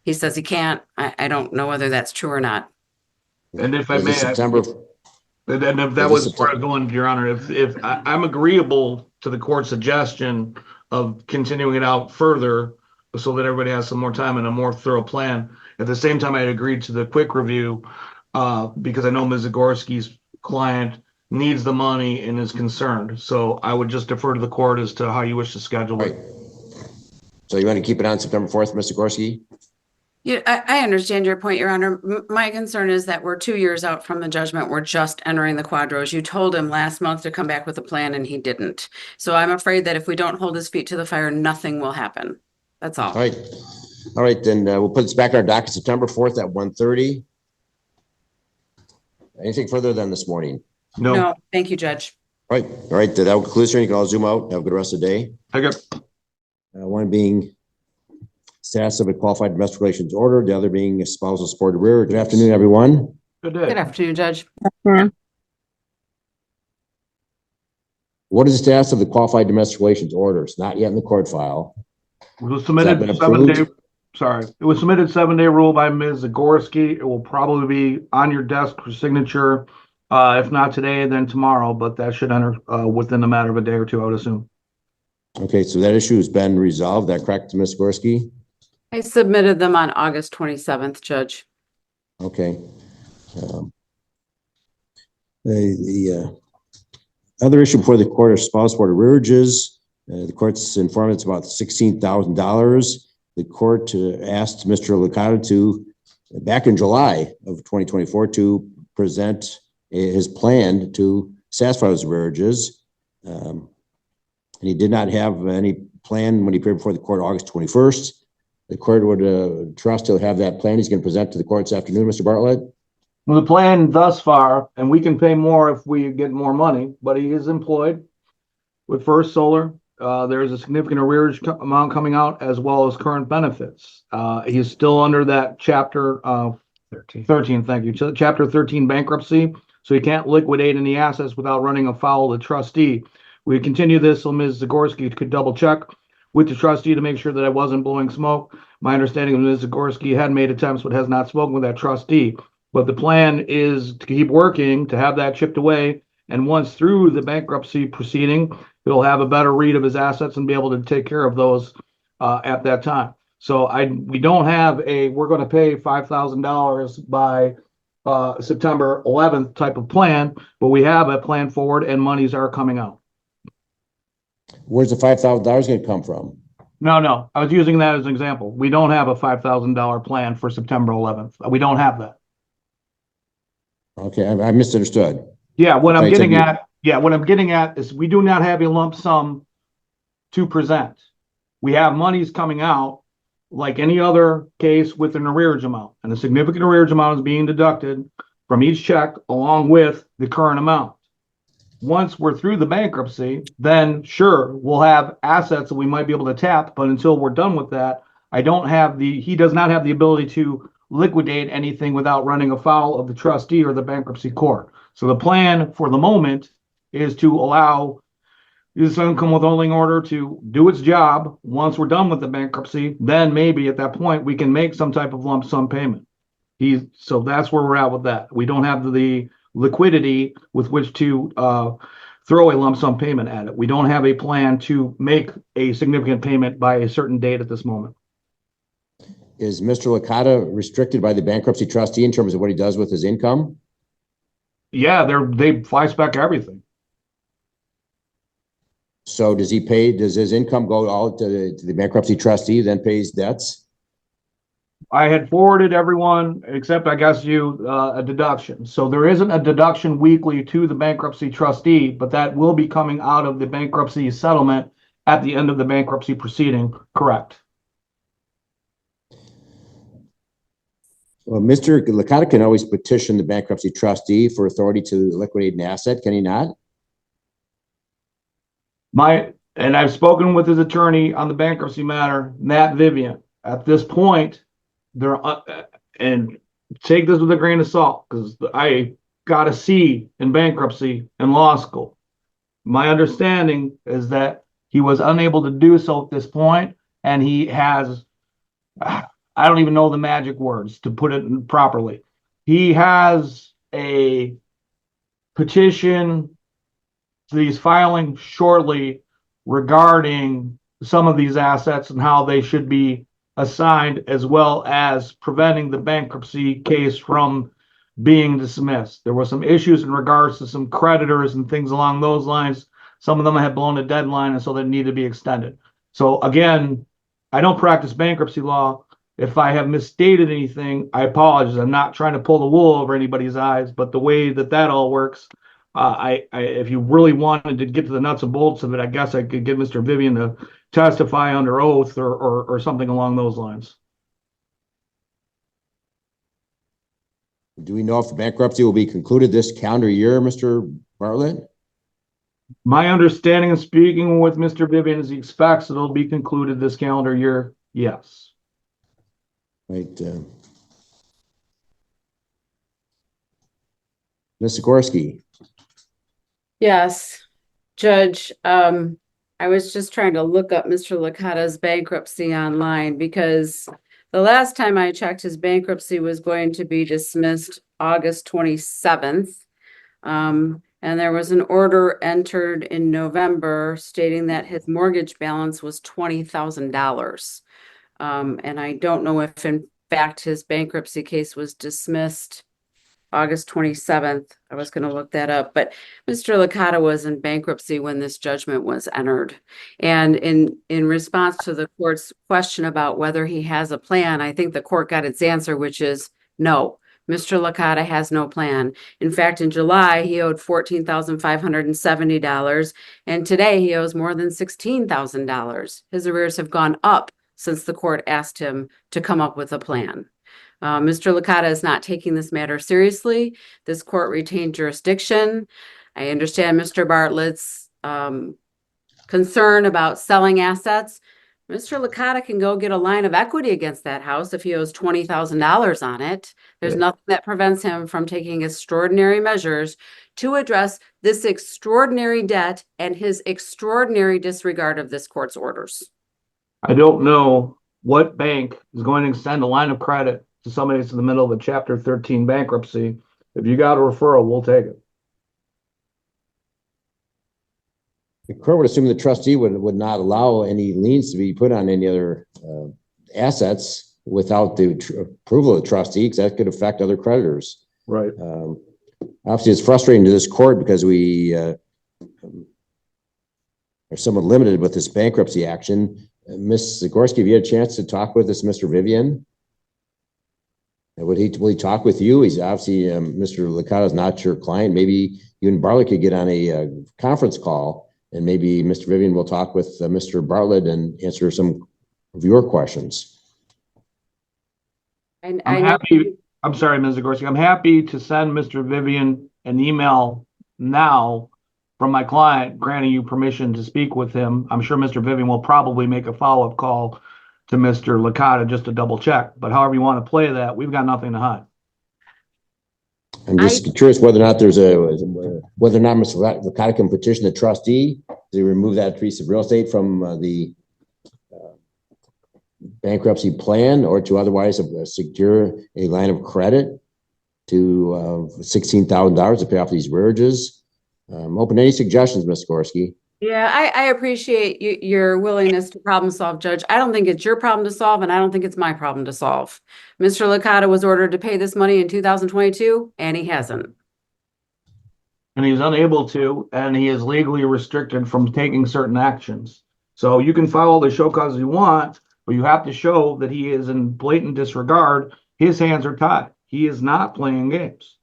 He says he can't. I don't know whether that's true or not. And if I Is it may, September? and if that was where I was going, Your Honor, if I'm agreeable to the court's suggestion of continuing it out further so that everybody has some more time and a more thorough plan. At the same time, I had agreed to the quick review because I know Ms. Zagorski's client needs the money and is concerned. So I would just defer to the court as to how you wish to schedule it. So you want to keep it on September 4th, Mr. Zagorski? Yeah, I understand your point, Your Honor. My concern is that we're 2 years out from the judgment. We're just entering the quadros. You told him last month to come back with a plan and he didn't. So I'm afraid that if we don't hold his feet to the fire, nothing will happen. That's all. All right. All right, then we'll put this back on our docket September 4th at 1:30. Anything further than this morning? No, thank you, Judge. All right, that will conclude, sir. You can all zoom out. Have a good rest of the day. Okay. One being status of a qualified domestic relations order, the other being a spousal support arrear. Good afternoon, everyone. Good day. Good afternoon, Judge. What is the status of the qualified domestic relations order? It's not yet in the court file. It was submitted been 7-day. approved? Sorry, it was submitted 7-day rule by Ms. Zagorski. It will probably be on your desk for signature. If not today, then tomorrow, but that should enter within a matter of a day or two, I would assume. Okay, so that issue has been resolved. That correct, Ms. Zagorski? I submitted them on August 27th, Judge. Okay. The other issue before the court is spousal support arrearages. The court's informed it's about $16,000. The court asked Mr. Licata to, back in July of 2024, to present his plan to satisfy those arrearages. And he did not have any plan when he appeared before the court August 21st. The court would trust he'll have that plan. He's going to present to the court this afternoon, Mr. Bartlett. Well, the plan thus far, and we can pay more if we get more money, but he is employed with First Solar. There is a significant arrearage amount coming out as well as current benefits. He's still under that Chapter 13, thank you. Chapter 13 bankruptcy, so he can't liquidate any assets without running afoul of the trustee. We continue this so Ms. Zagorski could double check with the trustee to make sure that I wasn't blowing smoke. My understanding of Ms. Zagorski had made attempts but has not spoken with that trustee. But the plan is to keep working, to have that chipped away. And once through the bankruptcy proceeding, he'll have a better read of his assets and be able to take care of those at that time. So we don't have we're going to pay $5,000 by September 11th type of plan, but we have a plan forward and monies are coming out. Where's the $5,000 going to come from? No, I was using that as an example. We don't have a $5,000 plan for September 11th. We don't have that. Okay, I misunderstood. Yeah, what I'm Okay, getting at is we do not have a lump sum to present. We have monies coming out like any other case with an arrearage amount, and a significant arrearage amount is being deducted from each check along with the current amount. Once we're through the bankruptcy, then sure, we'll have assets that we might be able to tap, but until we're done with that, he does not have the ability to liquidate anything without running afoul of the trustee or the bankruptcy court. So the plan for the moment is to allow this income withholding order to do its job. Once we're done with the bankruptcy, then maybe at that point we can make some type of lump sum payment. So that's where we're at with that. We don't have the liquidity with which to throw a lump sum payment at it. We don't have a plan to make a significant payment by a certain date at this moment. Is Mr. Licata restricted by the bankruptcy trustee in terms of what he does with his income? Yeah, they fly spec everything. So does his income go all to the bankruptcy trustee, then pays debts? I had forwarded everyone, except I guess you, a deduction. So there isn't a deduction weekly to the bankruptcy trustee, but that will be coming out of the bankruptcy settlement at the end of the bankruptcy proceeding, correct? Well, Mr. Licata can always petition the bankruptcy trustee for authority to liquidate an asset, can he not? And I've spoken with his attorney on the bankruptcy matter, Matt Vivian. At this point, and take this with a grain of salt, because I got a C in bankruptcy in law school. My understanding is that he was unable to do so at this point, and he has, I don't even know the magic words to put it properly. He has a petition that he's filing shortly regarding some of these assets and how they should be assigned, as well as preventing the bankruptcy case from being dismissed. There were some issues in regards to some creditors and things along those lines. Some of them had blown a deadline, and so they need to be extended. So again, I don't practice bankruptcy law. If I have misstated anything, I apologize. I'm not trying to pull the wool over anybody's eyes, but the way that all works, if you really wanted to get to the nuts and bolts of it, I guess I could get Mr. Vivian to testify under oath or something along those lines. Do we know if the bankruptcy will be concluded this calendar year, Mr. Bartlett? My understanding of speaking with Mr. Vivian is he expects it'll be concluded this calendar year. Yes. Right. Ms. Sikorsky. Yes, Judge, I was just trying to look up Mr. Licata's bankruptcy online because the last time I checked, his bankruptcy was going to be dismissed August 27th. And there was an order entered in November stating that his mortgage balance was $20,000. And I don't know if in fact his bankruptcy case was dismissed August 27th. I was going to look that up, but Mr. Licata was in bankruptcy when this judgment was entered. And in response to the court's question about whether he has a plan, I think the court got its answer, which is no. Mr. Licata has no plan. In fact, in July, he owed $14,570, and today he owes more than $16,000. His arrears have gone up since the court asked him to come up with a plan. Mr. Licata is not taking this matter seriously. This court retained jurisdiction. I understand Mr. Bartlett's concern about selling assets. Mr. Licata can go get a line of equity against that house if he owes $20,000 on it. There's nothing that prevents him from taking extraordinary measures to address this extraordinary debt and his extraordinary disregard of this court's orders. I don't know what bank is going to extend a line of credit to somebody that's in the middle of a Chapter 13 bankruptcy. If you got a referral, we'll take it. The court would assume the trustee would not allow any liens to be put on any other assets without the approval of the trustee, because that could affect other creditors. Right. Obviously, it's frustrating to this court because we are somewhat limited with this bankruptcy action. Ms. Zagorski, have you had a chance to talk with this Mr. Vivian? Will he talk with you? He's obviously, Mr. Licata is not your client. Maybe you and Bartlett could get on a conference call, and maybe Mr. Vivian will talk with Mr. Bartlett and answer some of your questions. I'm sorry, Ms. Zagorski. I'm happy to send Mr. Vivian an email now from my client granting you permission to speak with him. I'm sure Mr. Vivian will probably make a follow-up call to Mr. Licata just to double check. But however you want to play that, we've got nothing to hide. I'm just curious whether or not whether or not Mr. Licata can petition the trustee to remove that piece of real estate from the bankruptcy plan, or to otherwise secure a line of credit to $16,000 to pay off these rearages. Open any suggestions, Ms. Gorski. Yeah, I appreciate your willingness to problem solve, Judge. I don't think it's your problem to solve, and I don't think it's my problem to solve. Mr. Licata was ordered to pay this money in 2022, and he hasn't. And he's unable to, and he is legally restricted from taking certain actions. So you can file all the show cause you want, but you have to show that he is in blatant disregard. His hands are tied. He is not playing games.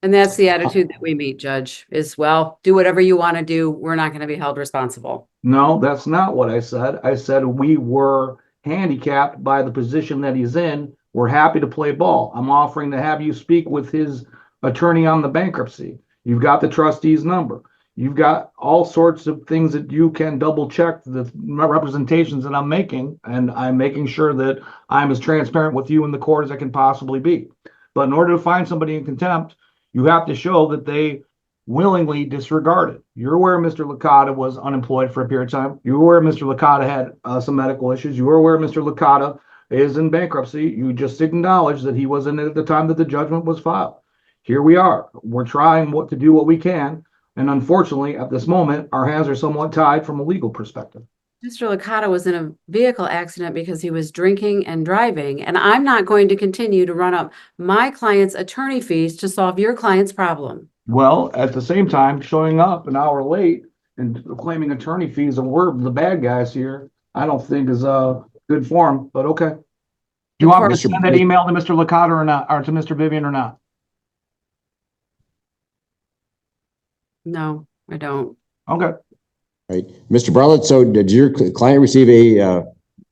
And that's the attitude that we meet, Judge, is, well, do whatever you want to do. We're not going to be held responsible. No, that's not what I said. I said we were handicapped by the position that he's in. We're happy to play ball. I'm offering to have you speak with his attorney on the bankruptcy. You've got the trustee's number. You've got all sorts of things that you can double check the representations that I'm making, and I'm making sure that I'm as transparent with you in the court as I can possibly be. But in order to find somebody in contempt, you have to show that they willingly disregarded. You're aware Mr. Licata was unemployed for a period of time. You're aware Mr. Licata had some medical issues. You were aware Mr. Licata is in bankruptcy. You just acknowledged that he wasn't at the time that the judgment was filed. Here we are. We're trying to do what we can. And unfortunately, at this moment, our hands are somewhat tied from a legal perspective. Mr. Licata was in a vehicle accident because he was drinking and driving, and I'm not going to continue to run up my client's attorney fees to solve your client's problem. Well, at the same time, showing up an hour late and claiming attorney fees, and we're the bad guys here, I don't think is good form, but okay. Do you want me to send that email to Mr. Licata or not, or to Mr. Vivian or not? No, I don't. Okay. Right. Mr. Bartlett, so did your client receive a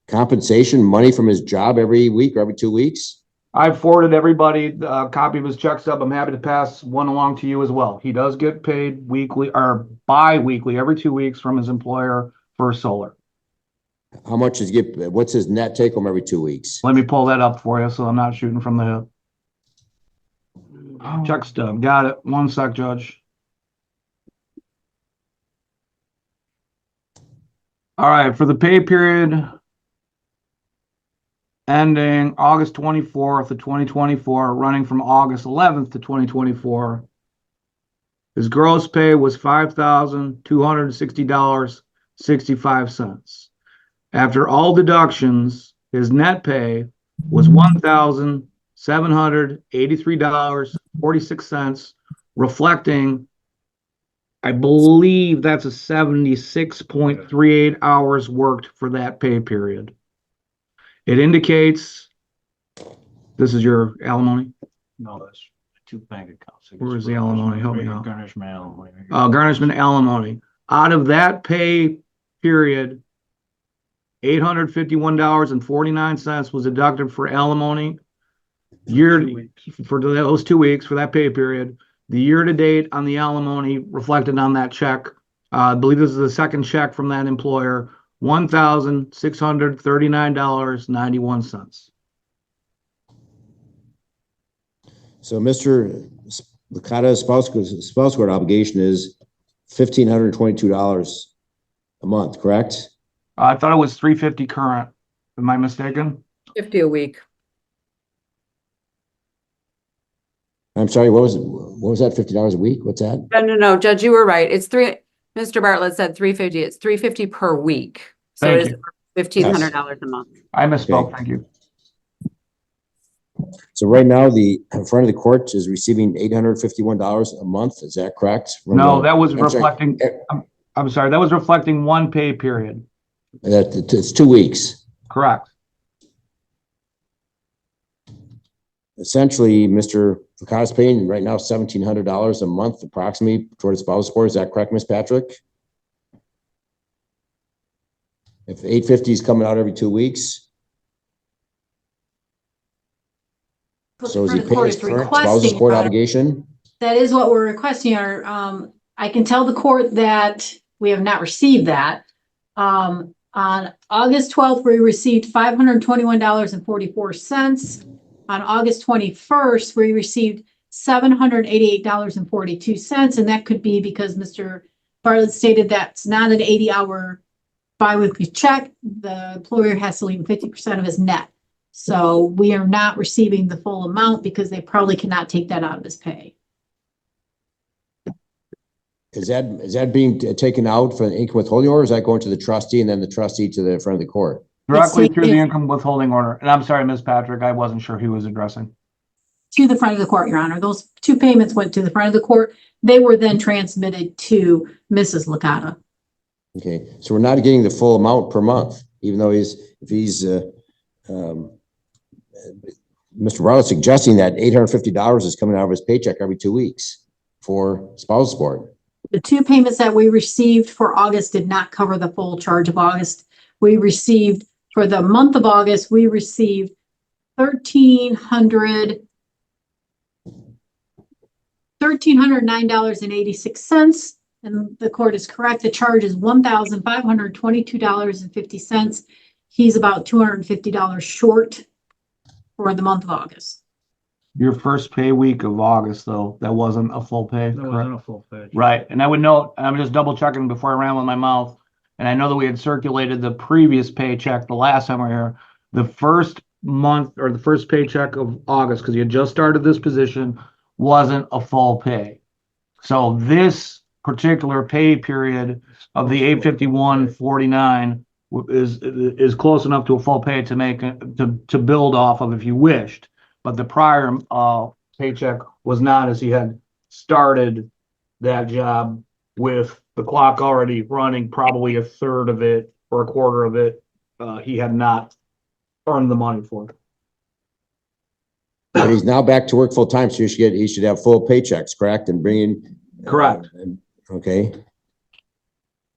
compensation money from his job every week or every 2 weeks? I've forwarded everybody a copy of his check stub. I'm happy to pass one along to you as well. He does get paid weekly or bi-weekly every 2 weeks from his employer for solar. How much is what's his net take home every 2 weeks? Let me pull that up for you so I'm not shooting from the hip. Check stub. Got it. 1 sec, Judge. All right, for the pay period ending August 24th of 2024, running from August 11th to 2024, his gross pay was $5,260.65. After all deductions, his net pay was $1,783.46, reflecting, I believe that's a 76.38 hours worked for that pay period. It indicates, this is your alimony? No, that's 2 bank accounts. Where is the alimony? Help me out. Garnishment alimony. Garnishment alimony. Out of that pay period, $851.49 was deducted for alimony. For those 2 weeks, for that pay period. The year-to-date on the alimony reflected on that check, I believe this is the second check from that employer, $1,639.91. So Mr. Licata's spouse court obligation is $1,522 a month, correct? I thought it was $350 current. Am I mistaken? $50 a week. I'm sorry, what was it? What was that? $50 a week? What's that? No, Judge, you were right. It's Mr. Bartlett said $350. It's $350 per week. So Thank it is $1,500 a month. I misspoke. Okay. Thank you. So right now, the front of the court is receiving $851 a month. Is that correct? No, that was reflecting, I'm sorry, that was reflecting one pay period. It's 2 weeks. Correct. Essentially, Mr. Licata's paying right now $1,700 a month approximately towards spousal support. Is that correct, Ms. Patrick? If $850 is coming out every 2 weeks. So is he paying his current spousal support obligation? That is what we're requesting. I can tell the court that we have not received that. On August 12th, we received $521.44. On August 21st, we received $788.42. And that could be because Mr. Bartlett stated that's not an 80-hour biweekly check. The employer has to leave 50% of his net. So we are not receiving the full amount because they probably cannot take that out of his pay. Is that being taken out for the income withholding order? Or is that going to the trustee and then the trustee to the front of the court? Directly through the income withholding order. And I'm sorry, Ms. Patrick, I wasn't sure who was addressing. To the front of the court, Your Honor. Those two payments went to the front of the court. They were then transmitted to Mrs. Licata. Okay, so we're not getting the full amount per month, even though Mr. Bartlett suggesting that $850 is coming out of his paycheck every 2 weeks for spousal support. The two payments that we received for August did not cover the full charge of August. We received, for the month of August, we received $1,309.86. And the court is correct. The charge is $1,522.50. He's about $250 short for the month of August. Your first pay week of August, though, that wasn't a full pay. That wasn't a full pay. Right. And I would note, and I'm just double checking before I ran with my mouth. And I know that we had circulated the previous paycheck the last time we were here. The first month or the first paycheck of August, because you had just started this position, wasn't a full pay. So this particular pay period of the $851.49 is close enough to a full pay to make to build off of if you wished. But the prior paycheck was not, as he had started that job with the clock already running, probably a third of it or a quarter of it. He had not earned the money for it. But he's now back to work full time, so he should have full paychecks, correct? And bringing correct. Okay.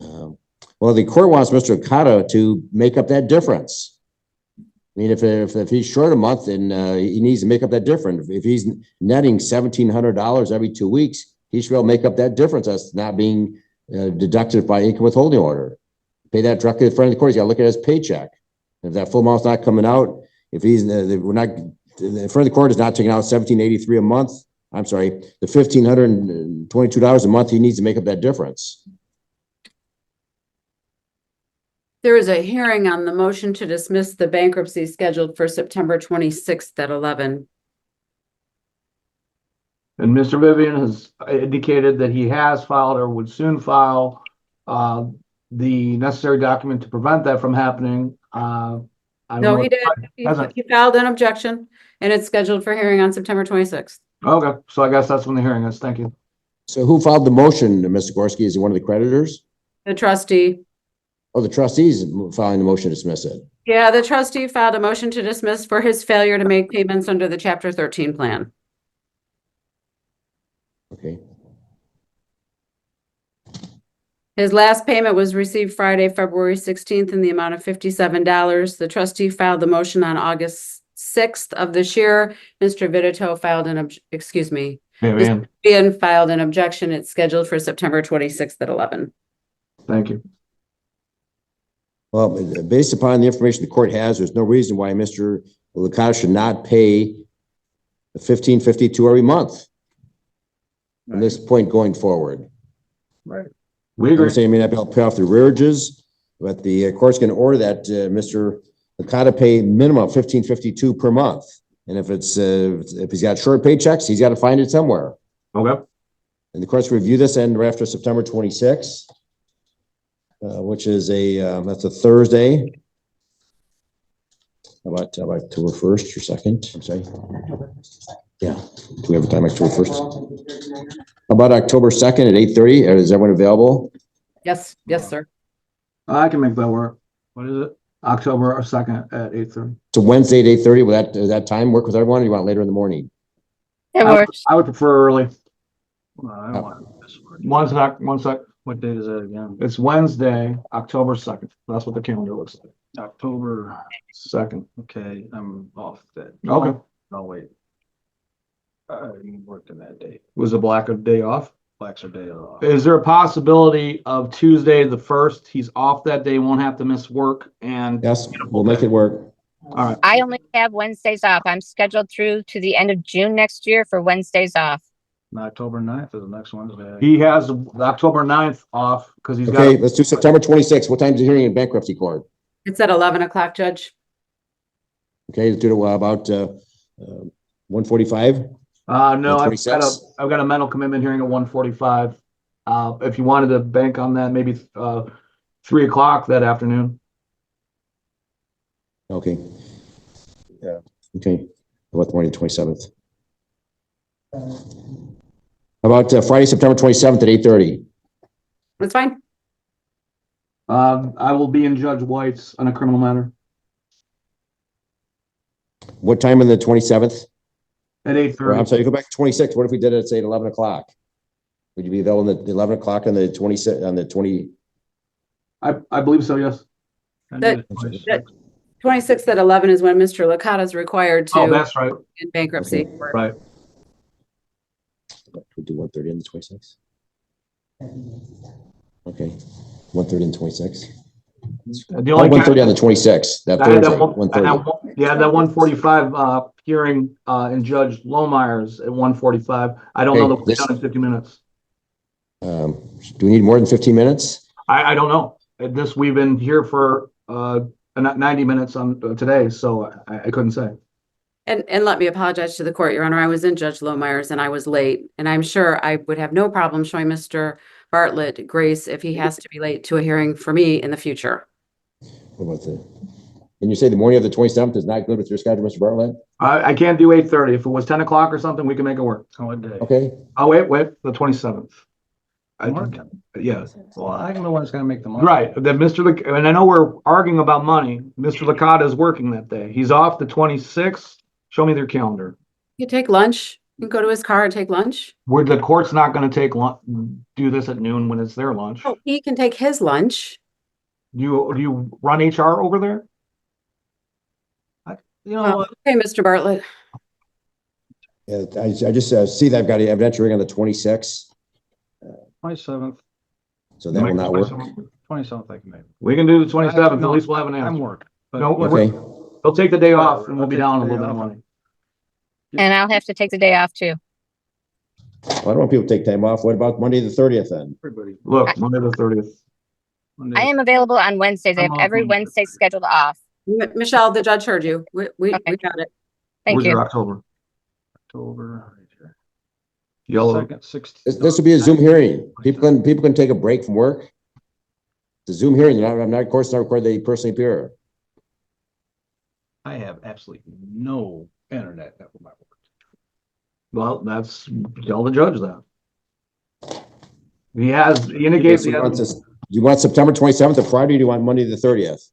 Well, the court wants Mr. Licata to make up that difference. I mean, if he's short a month, then he needs to make up that difference. If he's netting $1,700 every 2 weeks, he should be able to make up that difference. That's not being deducted by income withholding order. Pay that directly to the front of the court. He's got to look at his paycheck. If that full amount's not coming out, if he's we're not, the front of the court is not taking out $1,783 a month. I'm sorry, the $1,522 a month. He needs to make up that difference. There is a hearing on the motion to dismiss the bankruptcy scheduled for September 26th at 11. And Mr. Vivian has indicated that he has filed or would soon file the necessary document to prevent that from happening. No, he did. He filed an objection and it's scheduled for hearing on September 26th. Okay, so I guess that's when the hearing is. Thank you. So who filed the motion, Mr. Gorski? Is he one of the creditors? The trustee. Oh, the trustees filing the motion to dismiss it. Yeah, the trustee filed a motion to dismiss for his failure to make payments under the Chapter 13 plan. Okay. His last payment was received Friday, February 16th in the amount of $57. The trustee filed the motion on August 6th of this year. Mr. Vitito filed Mr. Vivian filed an objection. It's scheduled for September 26th at 11. Thank you. Well, based upon the information the court has, there's no reason why Mr. Licata should not pay the $1,552 every month from this point going forward. Right. We agree. Saying may not be able to pay off the rearages, but the court's going to order that Mr. Licata pay minimum of $1,552 per month. And if he's got short paychecks, he's got to find it somewhere. Okay. And the court's review this end right after September 26th. Which is that's a Thursday. How about October 1st or 2nd? I'm sorry. Yeah. Do we have a time October 1st? How about October 2nd at 8:30? Is everyone available? Yes, sir. I can make that work. What is it? October 2nd at 8:30. So Wednesday at 8:30. Will that time work with everyone? Or you want later in the morning? It works. I would prefer early. I don't want this work. One sec. What date is that again? It's Wednesday, October 2nd. That's what the calendar looks like. October 2nd. Okay, I'm off that. Okay. No, wait. I'm working that day. Was the black a day off? Flex or day off. Is there a possibility of Tuesday the 1st? He's off that day, won't have to miss work and. Yes, we'll make it work. All right. I only have Wednesdays off. I'm scheduled through to the end of June next year for Wednesdays off. October 9th is the next Wednesday. He has October 9th off because he's got. Okay, let's do September 26th. What time is the hearing in bankruptcy court? It's at 11 o'clock, Judge. Okay, let's do it about 1:45. No, I've 26th? got a mental commitment hearing at 1:45. If you wanted to bank on that, maybe 3 o'clock that afternoon. Okay. Yeah. Okay. About the morning, 27th. How about Friday, September 27th at 8:30? That's fine. I will be in Judge White's on a criminal matter What time on the 27th? at Or, 8:30. I'm sorry, you go back to 26th. What if we did it at, say, at 11 o'clock? Would you be available on the 11 o'clock on the 26th, on the 20? I believe so, yes. The 26th at 11 is when Mr. Licata is required to. Oh, that's right. In bankruptcy. Right. We do 1:30 on the 26th? Okay, 1:30 and 26th. The only 1:30 on the 26th, that I had Thursday, that 1:30. Yeah, that 1:45 hearing in Judge Lohmeyer's at 1:45. I don't know that we'll be done in 50 minutes. Do we need more than 15 minutes? I don't know. We've been here for 90 minutes on today, so I couldn't say. And let me apologize to the court, Your Honor. I was in Judge Lohmeyer's and I was late. And I'm sure I would have no problem showing Mr. Bartlett grace if he has to be late to a hearing for me in the future. What about and you say the morning of the 27th is not good with your schedule, Mr. Bartlett? I can't do 8:30. If it was 10 o'clock or something, we can make it work. What day? Okay. Oh, wait, the 27th. Yeah. Well, I'm the one that's gonna make the money. Right. That and I know we're arguing about money. Mr. Licata is working that day. He's off the 26th. Show me their calendar. You take lunch, you go to his car and take lunch. Where the court's not going to take do this at noon when it's their lunch. Oh, he can take his lunch. Do you run HR over there? Okay, Mr. Bartlett. Yeah, I just see that I've got an evidentiary on the 26th, 27th. so that will not work. 27th I can make. We can do the 27th. At least we'll have an answer. I'm working. No, Okay. He'll take the day off and we'll be down a little bit of money. And I'll have to take the day off too. Well, I don't want people to take time off. What about Monday the 30th then? Everybody. Look, Monday the 30th. I am available on Wednesdays. I have every Wednesday scheduled off. Michelle, the judge heard you. We got it. Thank Where's you. your October? Yellow. Second, 16th. This will be a Zoom hearing. People can take a break from work. It's a Zoom hearing. I'm not, of course, not required they personally appear. I have absolutely no internet at my work. Well, tell the judge that. He indicates he has. Do you want September 27th or Friday? Or do you want Monday the 30th?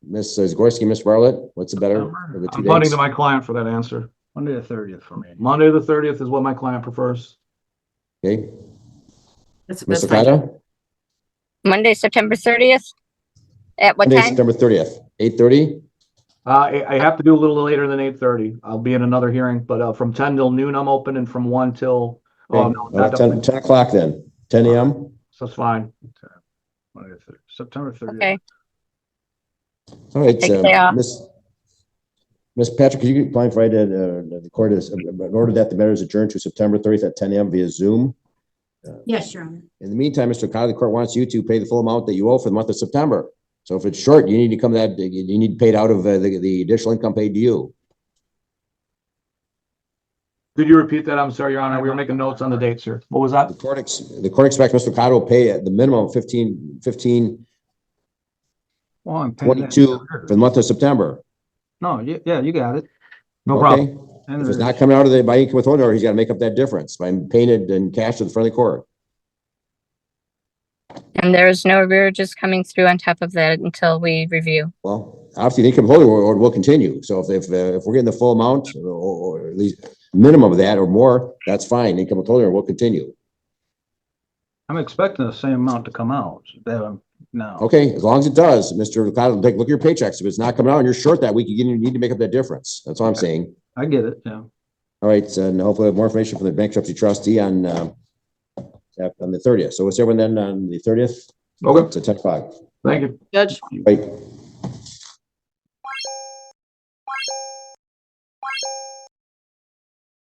Ms. Zagorski, Ms. Bartlett, what's the better of the two I'm putting dates? to my client for that answer. Monday the 30th for me. Monday the 30th is what my client prefers. Okay. That's Ms. fine. Licata? Monday, September 30th. At what Monday, time? September 30th, 8:30? I have to do a little later than 8:30. I'll be in another hearing, but from 10 till noon, I'm open, and from 1 till, Okay. no, not 10 o'clock then, 10 a.m.? so it's fine. Monday the 30th. September 30th. Okay. All right, Take the day off. Ms. Patrick, could you find Friday, the court is, in order that the matter is adjourned to September 30th at 10 a.m. via Zoom. Yes, Your Honor. In the meantime, Mr. O'Connor, the court wants you to pay the full amount that you owe for the month of September. So if it's short, you need to come you need paid out of the additional income paid to you. Could you repeat that? I'm sorry, Your Honor. We were making notes on the dates here. What was that? The court expects Mr. O'Connor will pay at the minimum of 15, Well, I'm paying that. 22 for the month of September. No, yeah, you got it. No Okay? problem. And If it's there's- not coming out of by income withholding order, he's got to make up that difference by paying it in cash to the friendly court. And there's no arrearages coming through on top of that until we review. Well, obviously the income withholding order will continue. So if we're getting the full amount or at least minimum of that or more, that's fine. Income withholding order will continue. I'm expecting the same amount to come out now. Okay, as long as it does, Mr. O'Connor, look at your paychecks. If it's not coming out and you're short that week, you need to make up that difference. That's all I'm saying. I get it, yeah. All right, and hopefully we have more information from the bankruptcy trustee on on the 30th. So it's everyone then on the 30th? Okay. It's at 10:05. Thank you. Judge, Right.